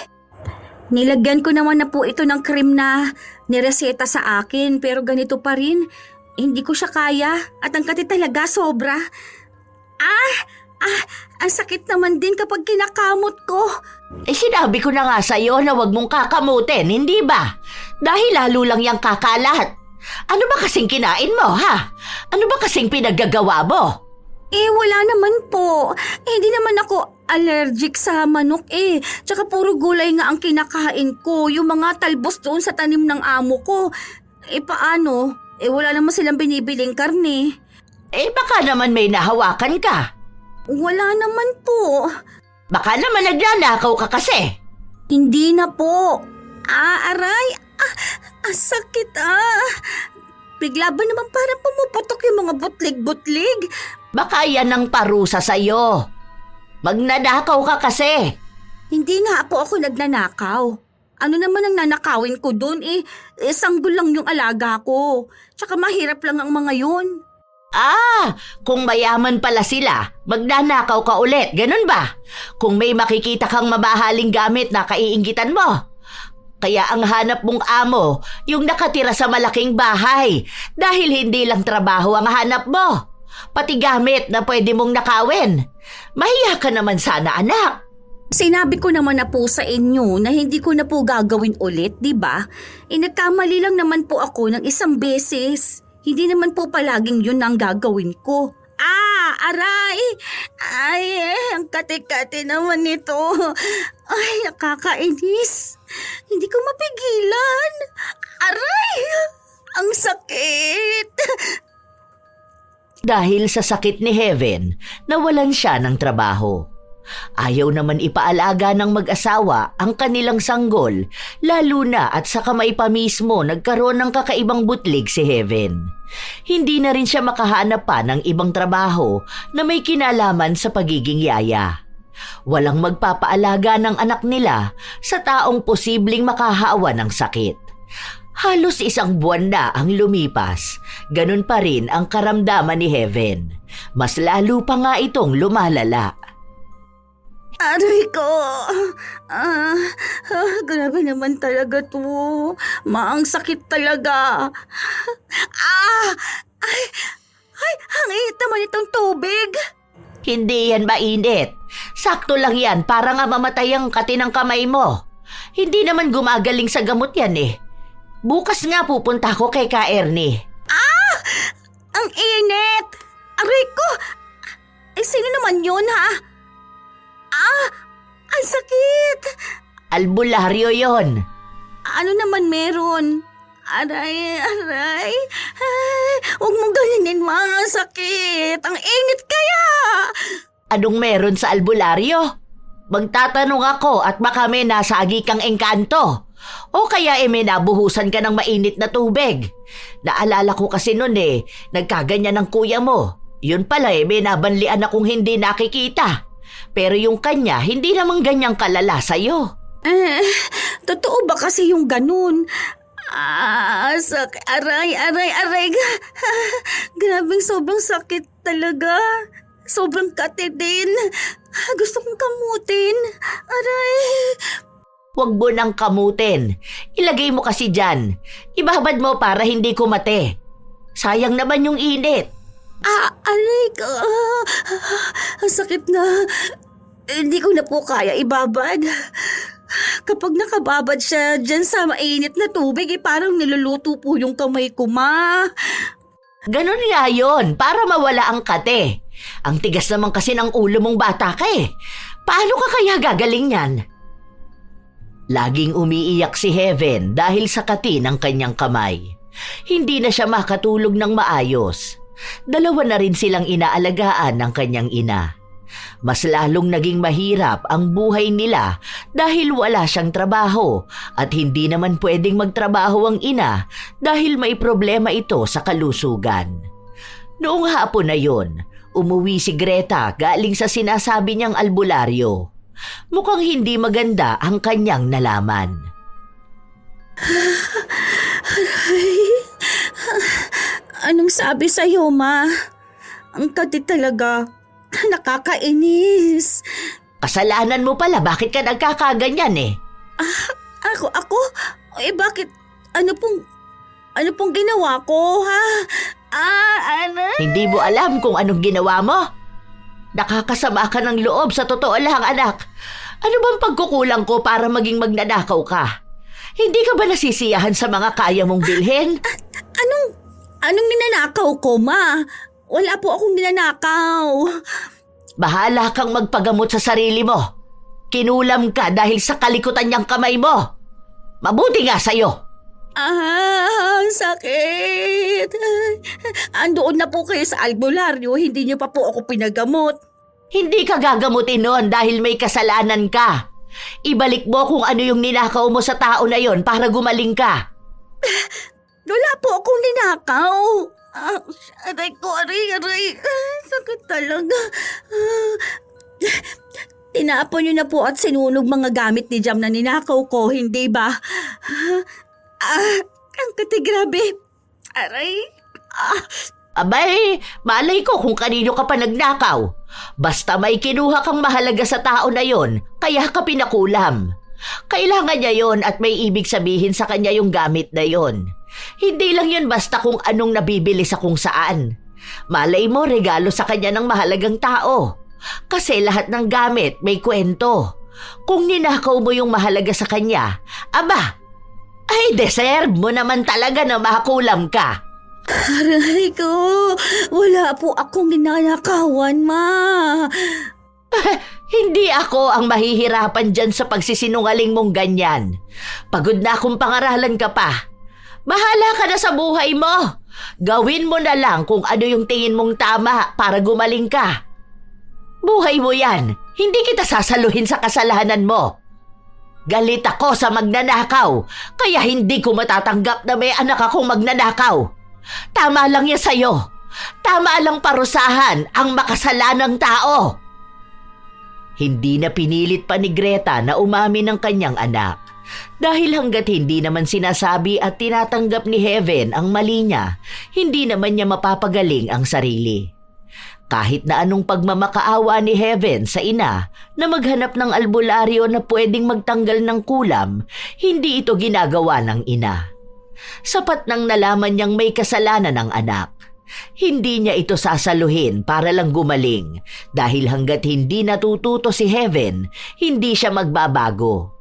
Nilagyan ko naman na po ito ng cream na nireseta sa akin pero ganito pa rin. Hindi ko siya kaya at ang kati talaga sobra. Ang sakit naman din kapag kinakamot ko. Sinabi ko na nga sa'yo na wag mong kakamutin, hindi ba? Dahil lalo lang yung kakalat. Ano ba kasing kinain mo, ha? Ano ba kasing pinaggagawa mo? Wala naman po. Hindi naman ako allergic sa manok eh. Tsaka puro gulay nga ang kinakain ko. Yung mga talbos doon sa tanim ng amo ko. Paano? Wala naman silang binibiling karne. Baka naman may nahawakan ka. Wala naman po. Baka naman nagnanakaw ka kasi. Hindi na po. Aray. Sakit Bigla ba naman parang pumuputok yung mga butlig-butlig? Baka yan ang parusa sa'yo. Magnanakaw ka kasi. Hindi nga po ako nagnanakaw. Ano naman ang nanakawin ko doon sanggol lang yung alaga ko. Tsaka mahirap lang ang mga yun. Kung mayaman pala sila, magnanakaw ka ulit, ganun ba? Kung may makikita kang mabahaling gamit na kaiinggitan mo. Kaya ang hanap mong amo, yung nakatira sa malaking bahay, dahil hindi lang trabaho ang hanap mo. Pati gamit na pwede mong nakawin. Mahiya ka naman sana, anak. Sinabi ko naman na po sa inyo na hindi ko na po gagawin ulit, di ba? Nagkamali lang naman po ako ng isang beses. Hindi naman po palaging yun ang gagawin ko. Aray! Ang kate-kate naman nito. Ay, nakakainis. Hindi ko mapigilan. Aray! Ang sakit! Dahil sa sakit ni Heaven, nawalan siya ng trabaho. Ayaw naman ipaalaga ng mag-asawa ang kanilang sanggol, lalo na at sa kamay pa mismo nagkaroon ng kakaibang butlig si Heaven. Hindi na rin siya makahanap pa ng ibang trabaho na may kinalaman sa pagiging yaya. Walang magpapaalaga ng anak nila sa taong posibleng makahawa ng sakit. Halos 1 buwan na ang lumipas, ganun pa rin ang karamdaman ni Heaven. Mas lalo pa nga itong lumalala. Aray ko! Grabe naman talaga to. Maang sakit talaga. Ang init naman itong tubig. Hindi yan mainit. Sakto lang yan para nga mamatay ang kati ng kamay mo. Hindi naman gumagaling sa gamot yan eh. Bukas nga pupunta ko kay Ka Ernie. Ang init! Aray ko! Sino naman yun ha? Ang sakit! Albularyo yon. Ano naman meron? Aray. Huwag mong ganyanin, mga sakit. Ang init kaya! Anong meron sa albularyo? Magtatanong ako at baka may nasagi kang engkanto. O kaya may nabuhusan ka ng mainit na tubig. Naalala ko kasi noon nagkaganyan ng kuya mo. Yun pala may nabanlian akong hindi nakikita. Pero yung kanya, hindi naman ganyang kalala sa'yo. Totoo ba kasi yung ganun? Aray. Grabing sobrang sakit talaga. Sobrang kate din. Gusto kong kamutin. Aray. Huwag mo nang kamutin. Ilagay mo kasi dyan. Ibabad mo para hindi kumate. Sayang naman yung init. Aray ko. Ang sakit na. Hindi ko na po kaya ibabad. Kapag nakababad siya dyan sa mainit na tubig, parang niluluto po yung kamay ko, ma. Ganon nga yun, para mawala ang kate. Ang tigas naman kasi ng ulo mong bata ka Paano ka kaya gagaling yan? Laging umiiyak si Heaven dahil sa kati ng kanyang kamay. Hindi na siya makatulog ng maayos. 2 na rin silang inaalagaan ng kanyang ina. Mas lalong naging mahirap ang buhay nila dahil wala siyang trabaho at hindi naman pwedeng magtrabaho ang ina dahil may problema ito sa kalusugan. Noong hapon na yon, umuwi si Greta galing sa sinasabi niyang albularyo. Mukhang hindi maganda ang kanyang nalaman. Anong sabi sa'yo, ma? Ang kati talaga. Nakakainis. Kasalanan mo pala, bakit ka nagkakaganyan Ako? Bakit? Ano pong ginawa ko, ha? Ano? Hindi mo alam kung anong ginawa mo? Nakakasama ka ng loob, sa totoo lang, anak. Ano bang pagkukulang ko para maging magnanakaw ka? Hindi ka ba nasisiyahan sa mga kaya mong bilhin? Anong ninanakaw ko, ma? Wala po akong ninanakaw. Bahala kang magpagamot sa sarili mo. Kinulam ka dahil sa kalikutan niyang kamay mo. Mabuti nga sa'yo. Ang sakit. Andoon na po kayo sa albularyo, hindi niyo pa po ako pinagamot. Hindi ka gagamutin noon dahil may kasalanan ka. Ibalik mo kung ano yung ninakaw mo sa tao na yon para gumaling ka. Wala po akong ninakaw. Aray ko, aray. Sakit talaga. Tinapon niyo na po at sinunog mga gamit ni Jam na ninakaw ko, hindi ba? Ang kati, grabe. Aray. Abay, malay ko kung kanino ka pa nagnakaw. Basta may kinuha kang mahalaga sa tao na yon, kaya ka pinakulam. Kailangan niya yon at may ibig sabihin sa kanya yung gamit na yon. Hindi lang yun basta kung anong nabibili sa kung saan. Malay mo regalo sa kanya ng mahalagang tao. Kasi lahat ng gamit may kwento. Kung ninakaw mo yung mahalaga sa kanya, aba, ay deserve mo naman talaga na makulam ka. Aray ko, wala po akong ninanakawan, ma. Hindi ako ang mahihirapan dyan sa pagsisinungaling mong ganyan. Pagod na akong pangaralan ka pa. Bahala ka na sa buhay mo. Gawin mo na lang kung ano yung tingin mong tama para gumaling ka. Buhay mo yan. Hindi kita sasaluhin sa kasalanan mo. Galit ako sa magnanakaw, kaya hindi ko matatanggap na may anak akong magnanakaw. Tama lang yan sa'yo. Tama lang parusahan ang makasalanang tao. Hindi na pinilit pa ni Greta na umamin ng kanyang anak. Dahil hanggat hindi naman sinasabi at tinatanggap ni Heaven ang mali niya, hindi naman niya mapapagaling ang sarili. Kahit na anong pagmamakaawa ni Heaven sa ina na maghanap ng albularyo na pwedeng magtanggal ng kulam, hindi ito ginagawa ng ina. Sapat nang nalaman niyang may kasalanan ng anak. Hindi niya ito sasaluhin para lang gumaling dahil hanggat hindi natututo si Heaven, hindi siya magbabago.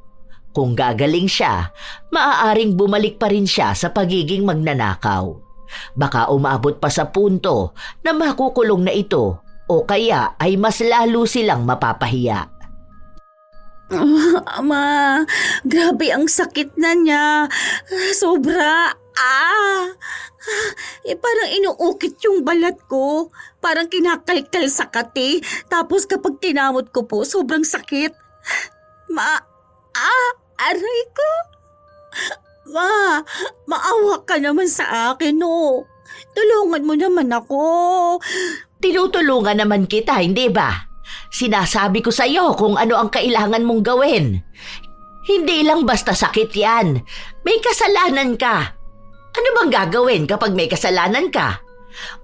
Kung gagaling siya, maaaring bumalik pa rin siya sa pagiging magnanakaw. Baka umabot pa sa punto na makukulong na ito o kaya ay mas lalo silang mapapahiya. Ama, grabe ang sakit na niya. Sobra. Parang inuukit yung balat ko. Parang kinakalkal sa kati. Tapos kapag tinamot ko po, sobrang sakit. Aray ko. Ma, maawa ka naman sa akin, no? Tulungan mo naman ako. Tinutulungan naman kita, hindi ba? Sinasabi ko sa'yo kung ano ang kailangan mong gawin. Hindi lang basta sakit yan. May kasalanan ka. Ano bang gagawin kapag may kasalanan ka?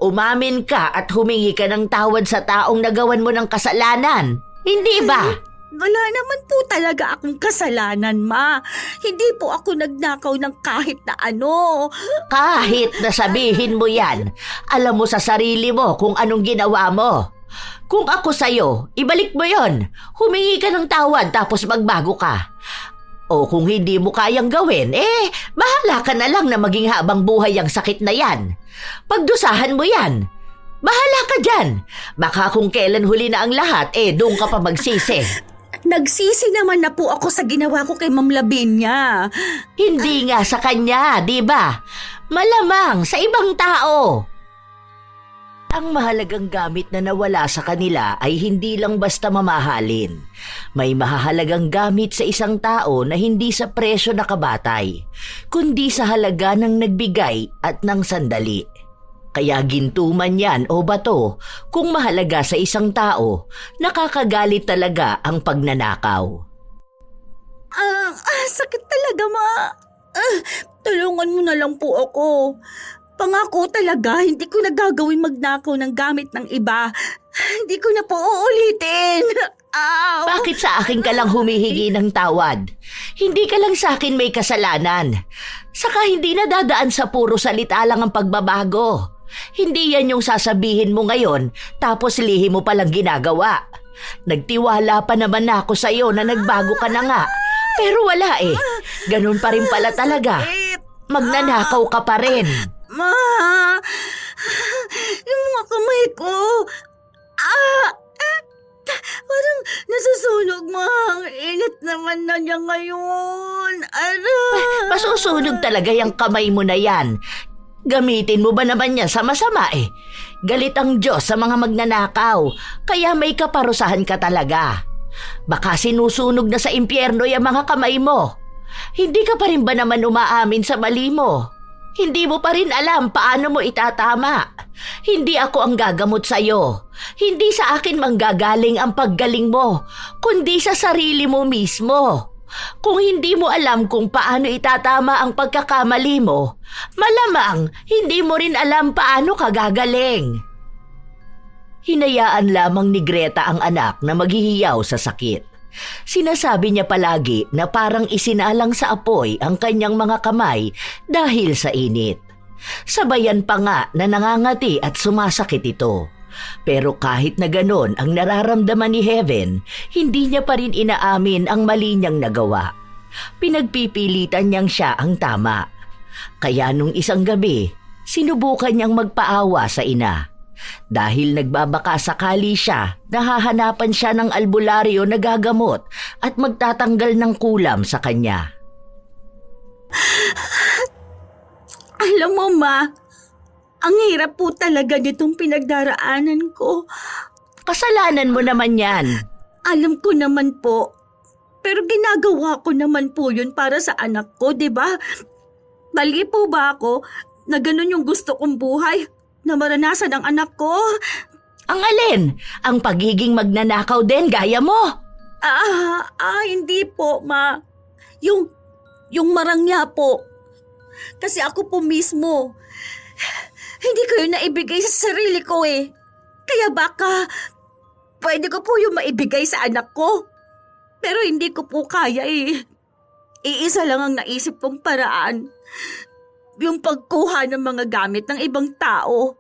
Umamin ka at humingi ka ng tawad sa taong nagawan mo ng kasalanan. Hindi ba? Wala naman po talaga akong kasalanan, ma. Hindi po ako nagnakaw ng kahit na ano. Kahit na sabihin mo yan, alam mo sa sarili mo kung anong ginawa mo. Kung ako sa'yo, ibalik mo yon. Humingi ka ng tawad tapos magbago ka. O kung hindi mo kayang gawin, bahala ka na lang na maging habang buhay ang sakit na yan. Pagdusahan mo yan. Bahala ka dyan. Baka kung kailan huli na ang lahat, doon ka pa magsisi. Nagsisi naman na po ako sa ginawa ko kay Ma'am Lavinia. Hindi nga sa kanya, di ba? Malamang sa ibang tao. Ang mahalagang gamit na nawala sa kanila ay hindi lang basta mamahalin. May mahalagang gamit sa isang tao na hindi sa presyo nakabatay, kundi sa halaga ng nagbigay at ng sandali. Kaya ginto man yan o bato, kung mahalaga sa isang tao, nakakagalit talaga ang pagnanakaw. Sakit talaga, ma. Tulungan mo na lang po ako. Pangako talaga, hindi ko na gagawin magnakaw ng gamit ng iba. Hindi ko na po uulitin. Ow! Bakit sa akin ka lang humihingi ng tawad? Hindi ka lang sa akin may kasalanan. Saka hindi na dadaan sa puro salita lang ang pagbabago. Hindi yan yung sasabihin mo ngayon tapos lihim mo palang ginagawa. Nagtiwala pa naman ako sa'yo na nagbago ka na nga. Pero wala Ganun pa rin pala talaga. Magnanakaw ka pa rin. Ma! Yung mga kamay ko. Nasusunog, ma. Ang init naman na niya ngayon. Aray! Masusunog talaga yung kamay mo na yan. Gamitin mo ba naman yan sa masama eh? Galit ang Diyos sa mga magnanakaw, kaya may kaparusahan ka talaga. Baka sinusunog na sa impyerno yung mga kamay mo. Hindi ka pa rin ba naman umaamin sa mali mo? Hindi mo pa rin alam paano mo itatama. Hindi ako ang gagamot sa'yo. Hindi sa akin manggagaling ang paggaling mo, kundi sa sarili mo mismo. Kung hindi mo alam kung paano itatama ang pagkakamali mo, malamang hindi mo rin alam paano ka gagaling. Hinayaan lamang ni Greta ang anak na maghihiyaw sa sakit. Sinasabi niya palagi na parang isinalang sa apoy ang kanyang mga kamay dahil sa init. Sabayan pa nga na nangangati at sumasakit ito. Pero kahit na ganon ang nararamdaman ni Heaven, hindi niya pa rin inaamin ang mali niyang nagawa. Pinagpipilitan niyang siya ang tama. Kaya nung isang gabi, sinubukan niyang magpaawa sa ina. Dahil nagbabaka sakali siya, nahahanapan siya ng albularyo na gagamot at magtatanggal ng kulam sa kanya. Alam mo, ma, ang hirap po talaga nitong pinagdaraanan ko. Kasalanan mo naman yan. Alam ko naman po. Pero ginagawa ko naman po yun para sa anak ko, di ba? Mali po ba ako na ganun yung gusto kong buhay na maranasan ng anak ko? Ang alin? Ang pagiging magnanakaw din gaya mo? Hindi po, ma. Yung marangya po. Kasi ako po mismo, hindi ko yun naibigay sa sarili ko eh. Kaya baka pwede ko po yung maibigay sa anak ko. Pero hindi ko po kaya eh. Iisa lang ang naisip kong paraan. Yung pagkuha ng mga gamit ng ibang tao.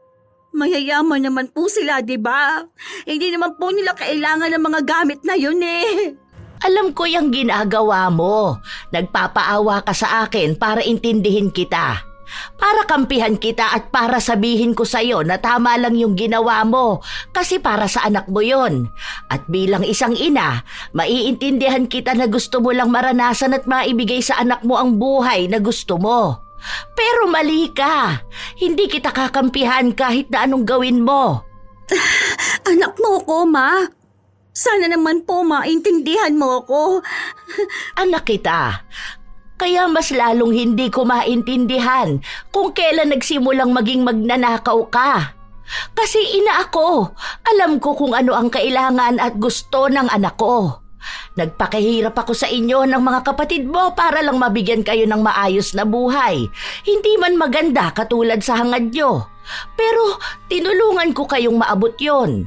Mayayaman naman po sila, di ba? Hindi naman po nila kailangan ng mga gamit na yun eh. Alam ko yung ginagawa mo. Nagpapaawa ka sa akin para intindihin kita. Para kampihan kita at para sabihin ko sa'yo na tama lang yung ginawa mo kasi para sa anak mo yon. At bilang isang ina, maiintindihan kita na gusto mo lang maranasan at maibigay sa anak mo ang buhay na gusto mo. Pero mali ka. Hindi kita kakampihan kahit na anong gawin mo. Anak mo ko, ma. Sana naman po maintindihan mo ko. Anak kita. Kaya mas lalong hindi ko maintindihan kung kailan nagsimulang maging magnanakaw ka. Kasi ina ako, alam ko kung ano ang kailangan at gusto ng anak ko. Nagpakahirap ako sa inyo ng mga kapatid mo para lang mabigyan kayo ng maayos na buhay. Hindi man maganda katulad sa hangad nyo. Pero tinulungan ko kayong maabot yon.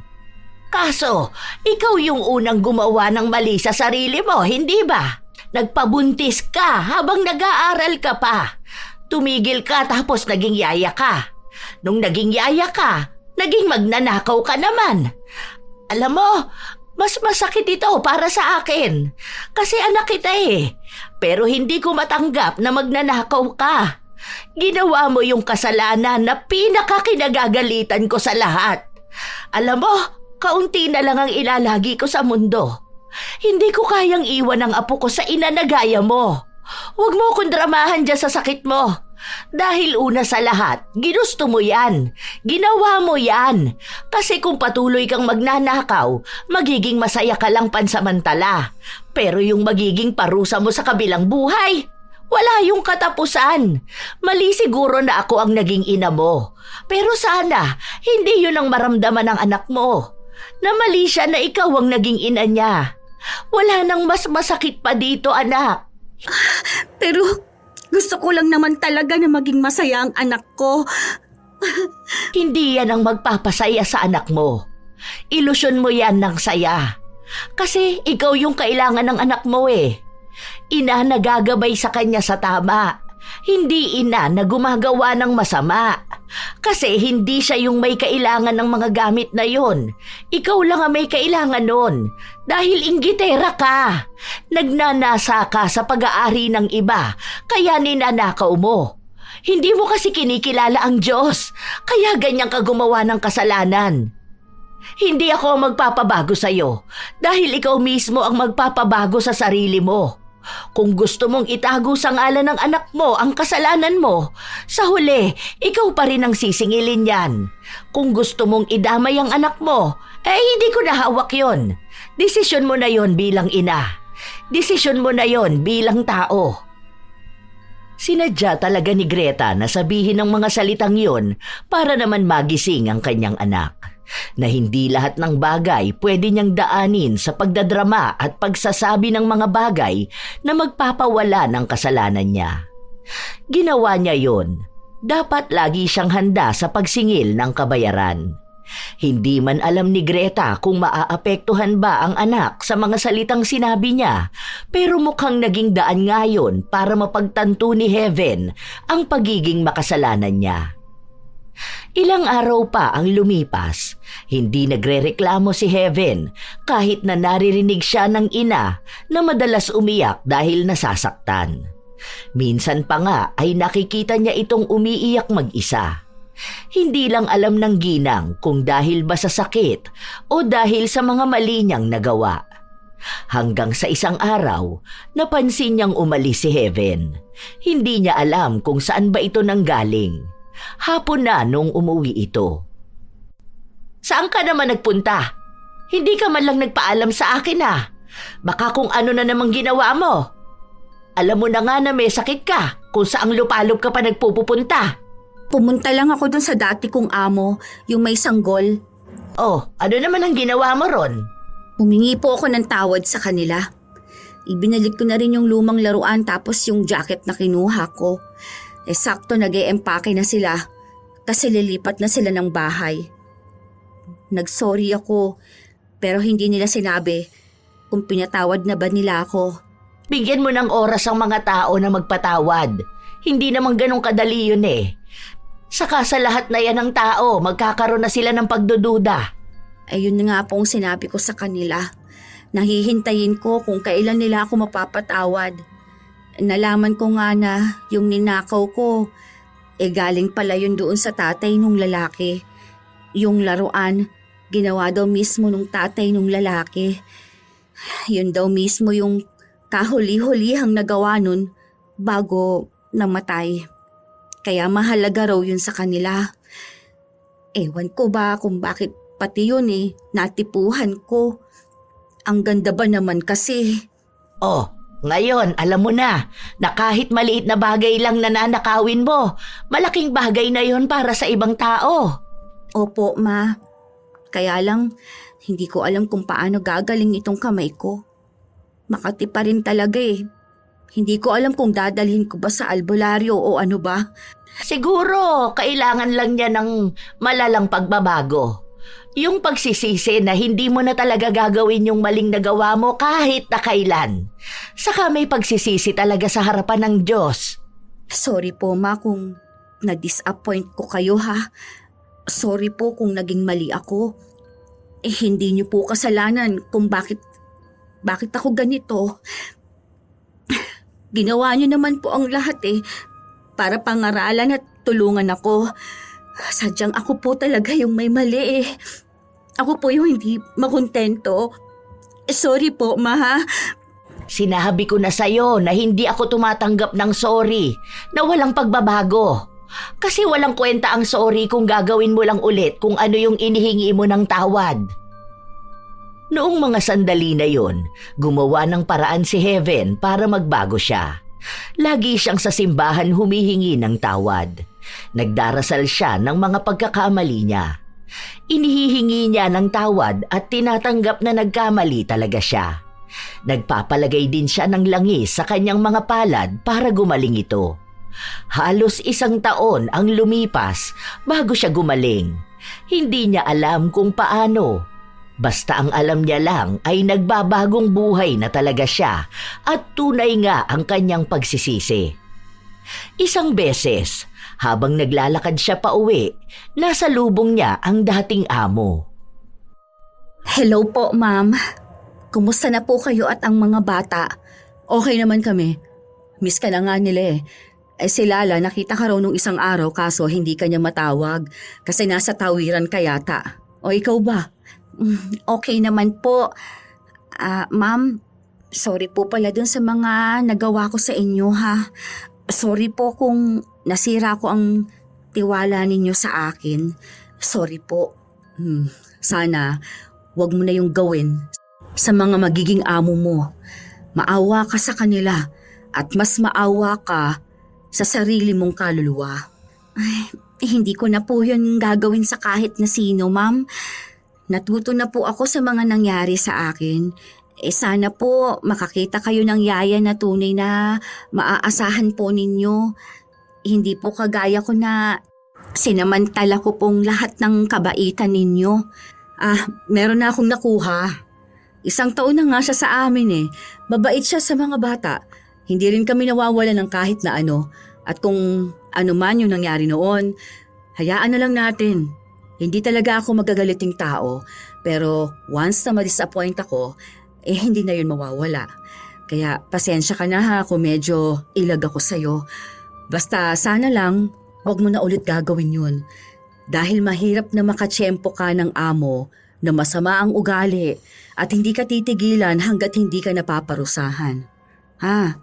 Kaso, ikaw yung unang gumawa ng mali sa sarili mo, hindi ba? Nagpabuntis ka habang nag-aaral ka pa. Tumigil ka tapos naging yaya ka. Nung naging yaya ka, naging magnanakaw ka naman. Alam mo, mas masakit ito para sa akin. Kasi anak kita eh. Pero hindi ko matanggap na magnanakaw ka. Ginawa mo yung kasalanan na pinakakinagagalitan ko sa lahat. Alam mo, kaunti na lang ang ilalagi ko sa mundo. Hindi ko kayang iwan ang apo ko sa ina na gaya mo. Huwag mo akong dramahan dyan sa sakit mo. Dahil una sa lahat, ginusto mo yan. Ginawa mo yan. Kasi kung patuloy kang magnanakaw, magiging masaya ka lang pansamantala. Pero yung magiging parusa mo sa kabilang buhay, wala yung katapusan. Mali siguro na ako ang naging ina mo. Pero sana, hindi yun ang maramdaman ng anak mo. Na mali siya na ikaw ang naging ina niya. Wala nang mas masakit pa dito, anak. Pero gusto ko lang naman talaga na maging masaya ang anak ko. Hindi yan ang magpapasaya sa anak mo. Ilusyon mo yan ng saya. Kasi ikaw yung kailangan ng anak mo eh. Ina na gagabay sa kanya sa tama. Hindi ina na gumagawa ng masama. Kasi hindi siya yung may kailangan ng mga gamit na yon. Ikaw lang ang may kailangan nun. Dahil inggitera ka. Nagnanasa ka sa pag-aari ng iba, kaya ninanakaw mo. Hindi mo kasi kinikilala ang Diyos, kaya ganyan ka gumawa ng kasalanan. Hindi ako ang magpapabago sa'yo dahil ikaw mismo ang magpapabago sa sarili mo. Kung gusto mong itago sa ngalan ng anak mo ang kasalanan mo, sa huli, ikaw pa rin ang sisingilin yan. Kung gusto mong idamay ang anak mo, hindi ko na hawak yon. Desisyon mo na yon bilang ina. Desisyon mo na yon bilang tao. Sinadya talaga ni Greta na sabihin ng mga salitang yon para naman magising ang kanyang anak. Na hindi lahat ng bagay pwede niyang daanin sa pagdadrama at pagsasabi ng mga bagay na magpapawala ng kasalanan niya. Ginawa niya yon. Dapat lagi siyang handa sa pagsingil ng kabayaran. Hindi man alam ni Greta kung maaapektuhan ba ang anak sa mga salitang sinabi niya, pero mukhang naging daan ngayon para mapagtanto ni Heaven ang pagiging makasalanan niya. Ilang araw pa ang lumipas, hindi nagrereklamo si Heaven kahit na naririnig siya ng ina na madalas umiyak dahil nasasaktan. Minsan pa nga ay nakikita niya itong umiiyak mag-isa. Hindi lang alam ng ginang kung dahil ba sa sakit o dahil sa mga mali niyang nagawa. Hanggang sa isang araw, napansin niyang umalis si Heaven. Hindi niya alam kung saan ba ito nanggaling. Hapon na nung umuwi ito. Saan ka naman nagpunta? Hindi ka man lang nagpaalam sa akin Baka kung ano na namang ginawa mo. Alam mo na nga na may sakit ka kung saang lupalop ka pa nagpupunta. Pumunta lang ako dun sa dati kong amo, yung may sanggol. Oh, ano naman ang ginawa mo ron? Humingi po ako ng tawad sa kanila. Ibinalik ko na rin yung lumang laruan tapos yung jacket na kinuha ko. Sakto nag-e-empake na sila kasi lilipat na sila ng bahay. Nagsorry ako pero hindi nila sinabi kung pinatawad na ba nila ako. Bigyan mo ng oras ang mga tao na magpatawad. Hindi naman ganun kadali yun Saka sa lahat na yan ng tao, magkakaroon na sila ng pagdududa. Ayun na nga po ang sinabi ko sa kanila. Nahihintayin ko kung kailan nila ako mapapatawad. Nalaman ko nga na yung ninakaw ko, galing pala yun doon sa tatay nung lalaki. Yung laruan, ginawa daw mismo nung tatay nung lalaki. Yun daw mismo yung kahuli-hulihang nagawa nun bago namatay. Kaya mahalaga raw yun sa kanila. Ewan ko ba kung bakit pati yun natipuhan ko. Ang ganda ba naman kasi. Oh, ngayon alam mo na kahit maliit na bagay lang na nanakawin mo, malaking bagay na yon para sa ibang tao. Opo, ma. Kaya lang, hindi ko alam kung paano gagaling itong kamay ko. Makati pa rin talaga Hindi ko alam kung dadalhin ko ba sa albularyo o ano ba. Siguro, kailangan lang niya ng malalang pagbabago. Yung pagsisisi na hindi mo na talaga gagawin yung maling nagawa mo kahit na kailan. Saka may pagsisisi talaga sa harapan ng Diyos. Sorry po, ma, kung na-disappoint ko kayo, ha. Sorry po kung naging mali ako. Hindi niyo po kasalanan kung bakit ako ganito. Ginawa niyo naman po ang lahat para pangaralan at tulungan ako. Sadyang ako po talaga yung may mali Ako po yung hindi makontento. Sorry po, ma, ha? Sinabi ko na sa'yo na hindi ako tumatanggap ng sorry, na walang pagbabago. Kasi walang kwenta ang sorry kung gagawin mo lang ulit kung ano yung inihingi mo ng tawad. Noong mga sandali na yon, gumawa ng paraan si Heaven para magbago siya. Lagi siyang sa simbahan humihingi ng tawad. Nagdarasal siya ng mga pagkakamali niya. Inihihingi niya ng tawad at tinatanggap na nagkamali talaga siya. Nagpapalagay din siya ng langis sa kanyang mga palad para gumaling ito. Halos 1 taon ang lumipas bago siya gumaling. Hindi niya alam kung paano. Basta ang alam niya lang ay nagbabagong buhay na talaga siya at tunay nga ang kanyang pagsisisi. Isang beses, habang naglalakad siya pa uwi, nasa lubong niya ang dating amo. Hello po, ma'am. Kumusta na po kayo at ang mga bata? Okay naman kami. Miss ka na nga nila si Lala nakita ka raw nung isang araw kaso hindi ka niya matawag kasi nasa tawiran ka yata. O ikaw ba? Okay naman po. Ma'am, sorry po pala dun sa mga nagawa ko sa inyo ha. Sorry po kung nasira ko ang tiwala ninyo sa akin. Sorry po. Sana wag mo na yung gawin sa mga magiging amo mo. Maawa ka sa kanila at mas maawa ka sa sarili mong kaluluwa. Hindi ko na po yun gagawin sa kahit na sino, ma'am. Natuto na po ako sa mga nangyari sa akin. Sana po makakita kayo ng yaya na tunay na maaasahan po ninyo. Hindi po kagaya ko na sinamantala ko pong lahat ng kabaitan ninyo. Meron na akong nakuha. 1 taon na nga siya sa amin eh. Mabait siya sa mga bata. Hindi rin kami nawawala ng kahit na ano. At kung ano man yung nangyari noon, hayaan na lang natin. Hindi talaga ako magagaliting tao. Pero once na ma-disappoint ako, hindi na yun mawawala. Kaya pasensya ka na ha kung medyo ilag ako sa'yo. Basta sana lang, wag mo na ulit gagawin yun. Dahil mahirap na makatsyempo ka ng amo na masama ang ugali at hindi ka titigilan hanggat hindi ka napaparusahan. Ha?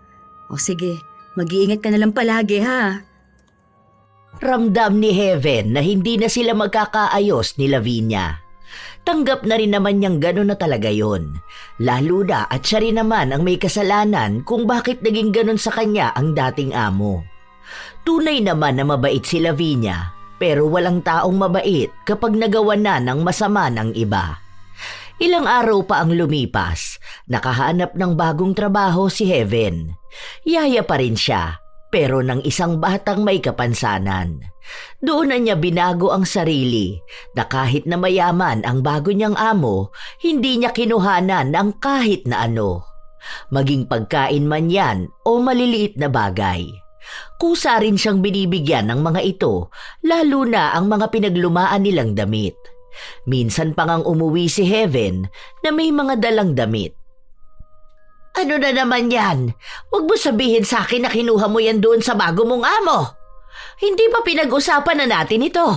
O sige, mag-iingat ka na lang palagi ha. Ramdam ni Heaven na hindi na sila magkakaayos ni Lavinia. Tanggap na rin naman niyang gano'n na talaga yon. Lalo na at siya rin naman ang may kasalanan kung bakit naging gano'n sa kanya ang dating amo. Tunay naman na mabait si Lavinia, pero walang taong mabait kapag nagawa na ng masama ng iba. Ilang araw pa ang lumipas, nakahanap ng bagong trabaho si Heaven. Yaya pa rin siya, pero ng isang batang may kapansanan. Doon na niya binago ang sarili na kahit na mayaman ang bago niyang amo, hindi niya kinuhanan ng kahit na ano. Maging pagkain man yan o maliliit na bagay. Kusa rin siyang binibigyan ng mga ito, lalo na ang mga pinaglumaan nilang damit. Minsan pa ngang umuwi si Heaven na may mga dalang damit. Ano na naman yan? Huwag mo sabihin sa akin na kinuha mo yan doon sa bago mong amo. Hindi pa pinag-usapan na natin ito.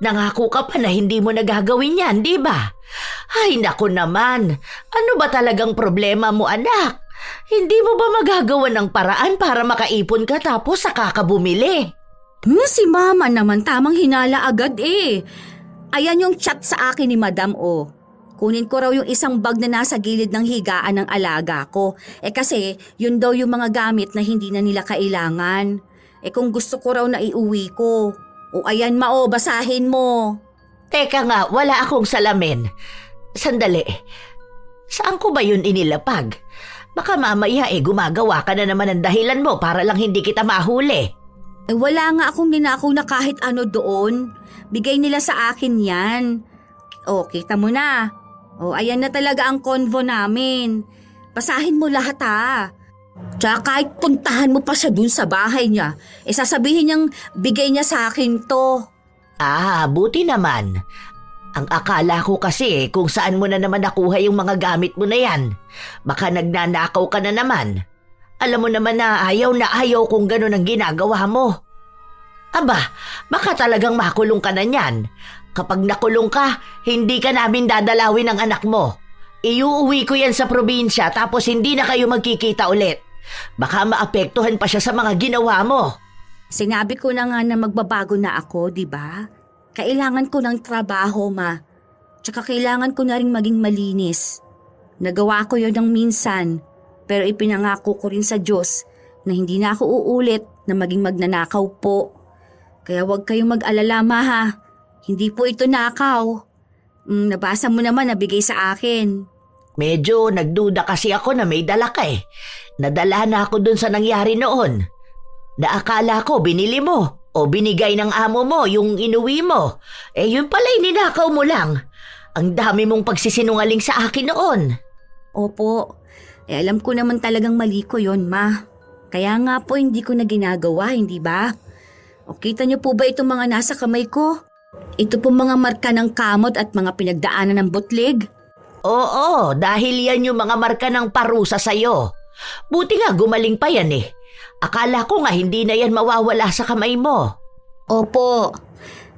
Nangako ka pa na hindi mo nagagawin yan, di ba? Ay naku naman, ano ba talagang problema mo anak? Hindi mo ba magagawa ng paraan para makaipon ka tapos saka ka bumili? Si mama naman tamang hinala agad eh. Ayan yung chat sa akin ni Madam O. Kunin ko raw yung isang bag na nasa gilid ng higaan ng alaga ko. Kasi yun daw yung mga gamit na hindi na nila kailangan. Kung gusto ko raw na iuwi ko. O ayan basahin mo. Teka nga, wala akong salamin. Sandali. Saan ko ba yun inilapag? Baka mamaya gumagawa ka na naman ng dahilan mo para lang hindi kita mahuli. Wala nga akong ninakaw na kahit ano doon. Bigay nila sa akin yan. Kita mo na. Ayan na talaga ang convo namin. Basahin mo lahat ha. Tsaka kahit puntahan mo pa siya dun sa bahay niya, sasabihin niyang bigay niya sa akin to. Buti naman. Ang akala ko kasi kung saan mo na naman nakuha yung mga gamit mo na yan. Baka nagnanakaw ka na naman. Alam mo naman na ayaw kung gano'n ang ginagawa mo. Aba, baka talagang makulong ka na niyan. Kapag nakulong ka, hindi ka namin dadalawin ng anak mo. Iuuwi ko yan sa probinsya tapos hindi na kayo magkikita ulit. Baka maapektuhan pa siya sa mga ginawa mo. Sinabi ko na nga na magbabago na ako, di ba? Kailangan ko ng trabaho, ma. Tsaka kailangan ko na rin maging malinis. Nagawa ko yun ng minsan, pero ipinangako ko rin sa Diyos na hindi na ako uulit na maging magnanakaw po. Kaya huwag kayong mag-alala, ma ha. Hindi po ito nakaw. Nabasa mo naman na bigay sa akin. Medyo nagduda kasi ako na may dala ka eh. Nadala na ako dun sa nangyari noon. Naakala ko binili mo o binigay ng amo mo yung inuwi mo. Yun pala ninakaw mo lang. Ang dami mong pagsisinungaling sa akin noon. Opo. Alam ko naman talagang mali ko yon, ma. Kaya nga po hindi ko na ginagawa, hindi ba? O kita niyo po ba itong mga nasa kamay ko? Ito po mga marka ng kamot at mga pinagdaanan ng butlig. Oo, dahil yan yung mga marka ng parusa sa'yo. Buti nga gumaling pa yan eh. Akala ko nga hindi na yan mawawala sa kamay mo. Opo,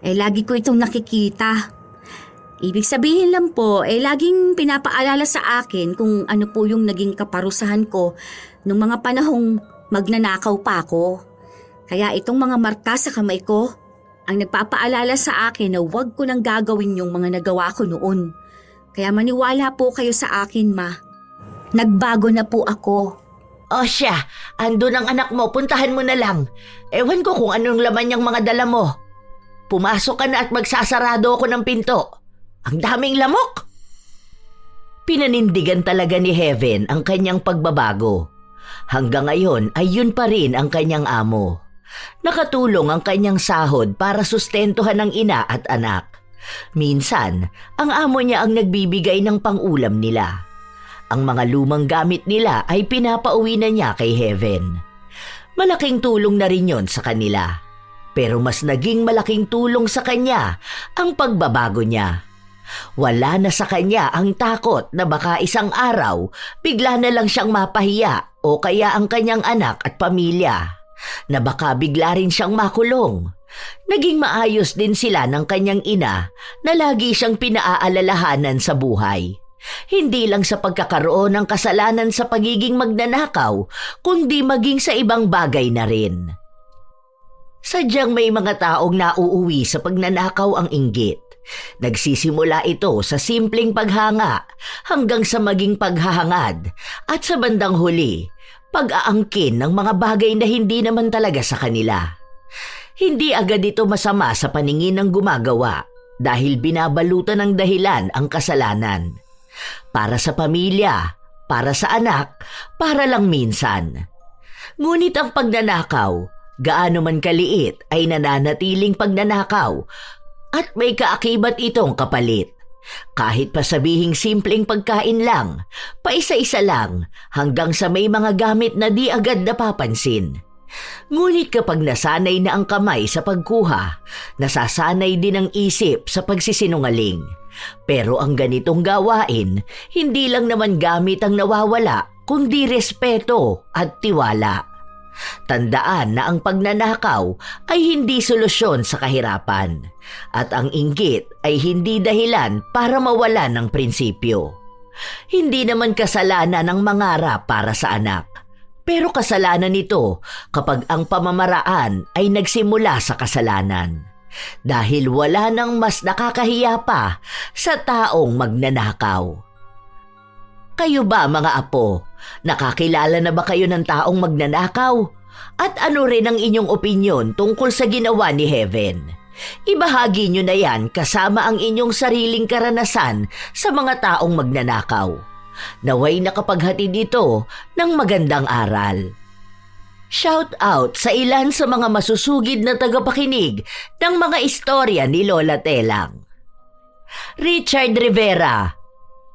lagi ko itong nakikita. Ibig sabihin lang po, laging pinapaalala sa akin kung ano po yung naging kaparusahan ko nung mga panahong magnanakaw pa ako. Kaya itong mga marka sa kamay ko, ang nagpapaalala sa akin na huwag ko nang gagawin yung mga nagawa ko noon. Kaya maniwala po kayo sa akin, Ma. Nagbago na po ako. O siya, andun ang anak mo, puntahan mo na lang. Ewan ko kung anong laman niyang mga dala mo. Pumasok ka na at magsasarado ako ng pinto. Ang daming lamok! Pinanindigan talaga ni Heaven ang kanyang pagbabago. Hanggang ngayon ay yun pa rin ang kanyang amo. Nakatulong ang kanyang sahod para sustentuhan ng ina at anak. Minsan, ang amo niya ang nagbibigay ng pang-ulam nila. Ang mga lumang gamit nila ay pinapauwi na niya kay Heaven. Malaking tulong na rin yon sa kanila. Pero mas naging malaking tulong sa kanya ang pagbabago niya. Wala na sa kanya ang takot na baka isang araw bigla na lang siyang mapahiya o kaya ang kanyang anak at pamilya. Na baka bigla rin siyang makulong. Naging maayos din sila ng kanyang ina na lagi siyang pinaaalalahanan sa buhay. Hindi lang sa pagkakaroon ng kasalanan sa pagiging magnanakaw, kundi maging sa ibang bagay na rin. Sadyang may mga taong nauuwi sa pagnanakaw ang inggit. Nagsisimula ito sa simpleng paghanga hanggang sa maging paghahangad at sa bandang huli, pag-aangkin ng mga bagay na hindi naman talaga sa kanila. Hindi agad ito masama sa paningin ng gumagawa dahil binabalutan ng dahilan ang kasalanan. Para sa pamilya, para sa anak, para lang minsan. Ngunit ang pagnanakaw, gaano man kaliit ay nananatiling pagnanakaw at may kaakibat itong kapalit. Kahit pa sabihing simpleng pagkain lang, paisa-isa lang hanggang sa may mga gamit na di agad napapansin. Ngunit kapag nasanay na ang kamay sa pagkuha, nasasanay din ang isip sa pagsisinungaling. Pero ang ganitong gawain, hindi lang naman gamit ang nawawala, kundi respeto at tiwala. Tandaan na ang pagnanakaw ay hindi solusyon sa kahirapan at ang inggit ay hindi dahilan para mawala ng prinsipyo. Hindi naman kasalanan ang mangarap para sa anak, pero kasalanan nito kapag ang pamamaraan ay nagsimula sa kasalanan. Dahil wala nang mas nakakahiya pa sa taong magnanakaw. Kayo ba mga apo, nakakilala na ba kayo ng taong magnanakaw? At ano rin ang inyong opinyon tungkol sa ginawa ni Heaven? Ibahagi nyo na yan kasama ang inyong sariling karanasan sa mga taong magnanakaw. Naway nakapaghatid ito ng magandang aral. Shout out sa ilan sa mga masusugid na tagapakinig ng mga istorya ni Lola Telang. Richard Rivera,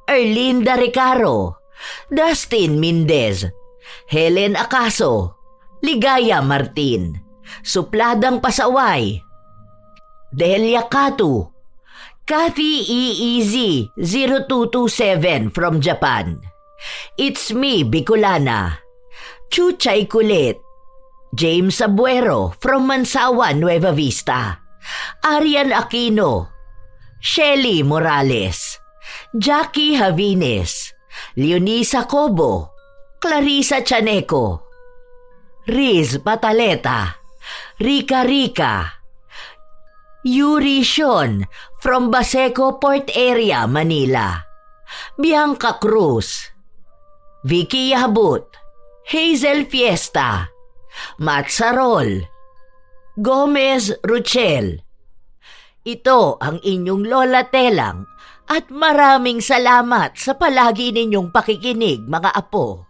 Erlinda Recaro, Dustin Mendez, Helen Acaso, Ligaya Martin, Supladang Pasaway, Delia Katu, Kathy EEZ 0227 from Japan, It's Me Bicolana, Chuchay Kulit, James Abuero from Mansawan, Nueva Vista, Arian Aquino, Shelly Morales, Jackie Javines, Leonisa Cobo, Clarissa Chaneco, Riz Pataleta, Rica Rica, Yuri Sean from Baseco Port Area, Manila, Bianca Cruz, Vicky Yabut, Hazel Fiesta, Matt Sarol, Gomez Ruchel. Ito ang inyong Lola Telang at maraming salamat sa palagi ninyong pakikinig mga apo.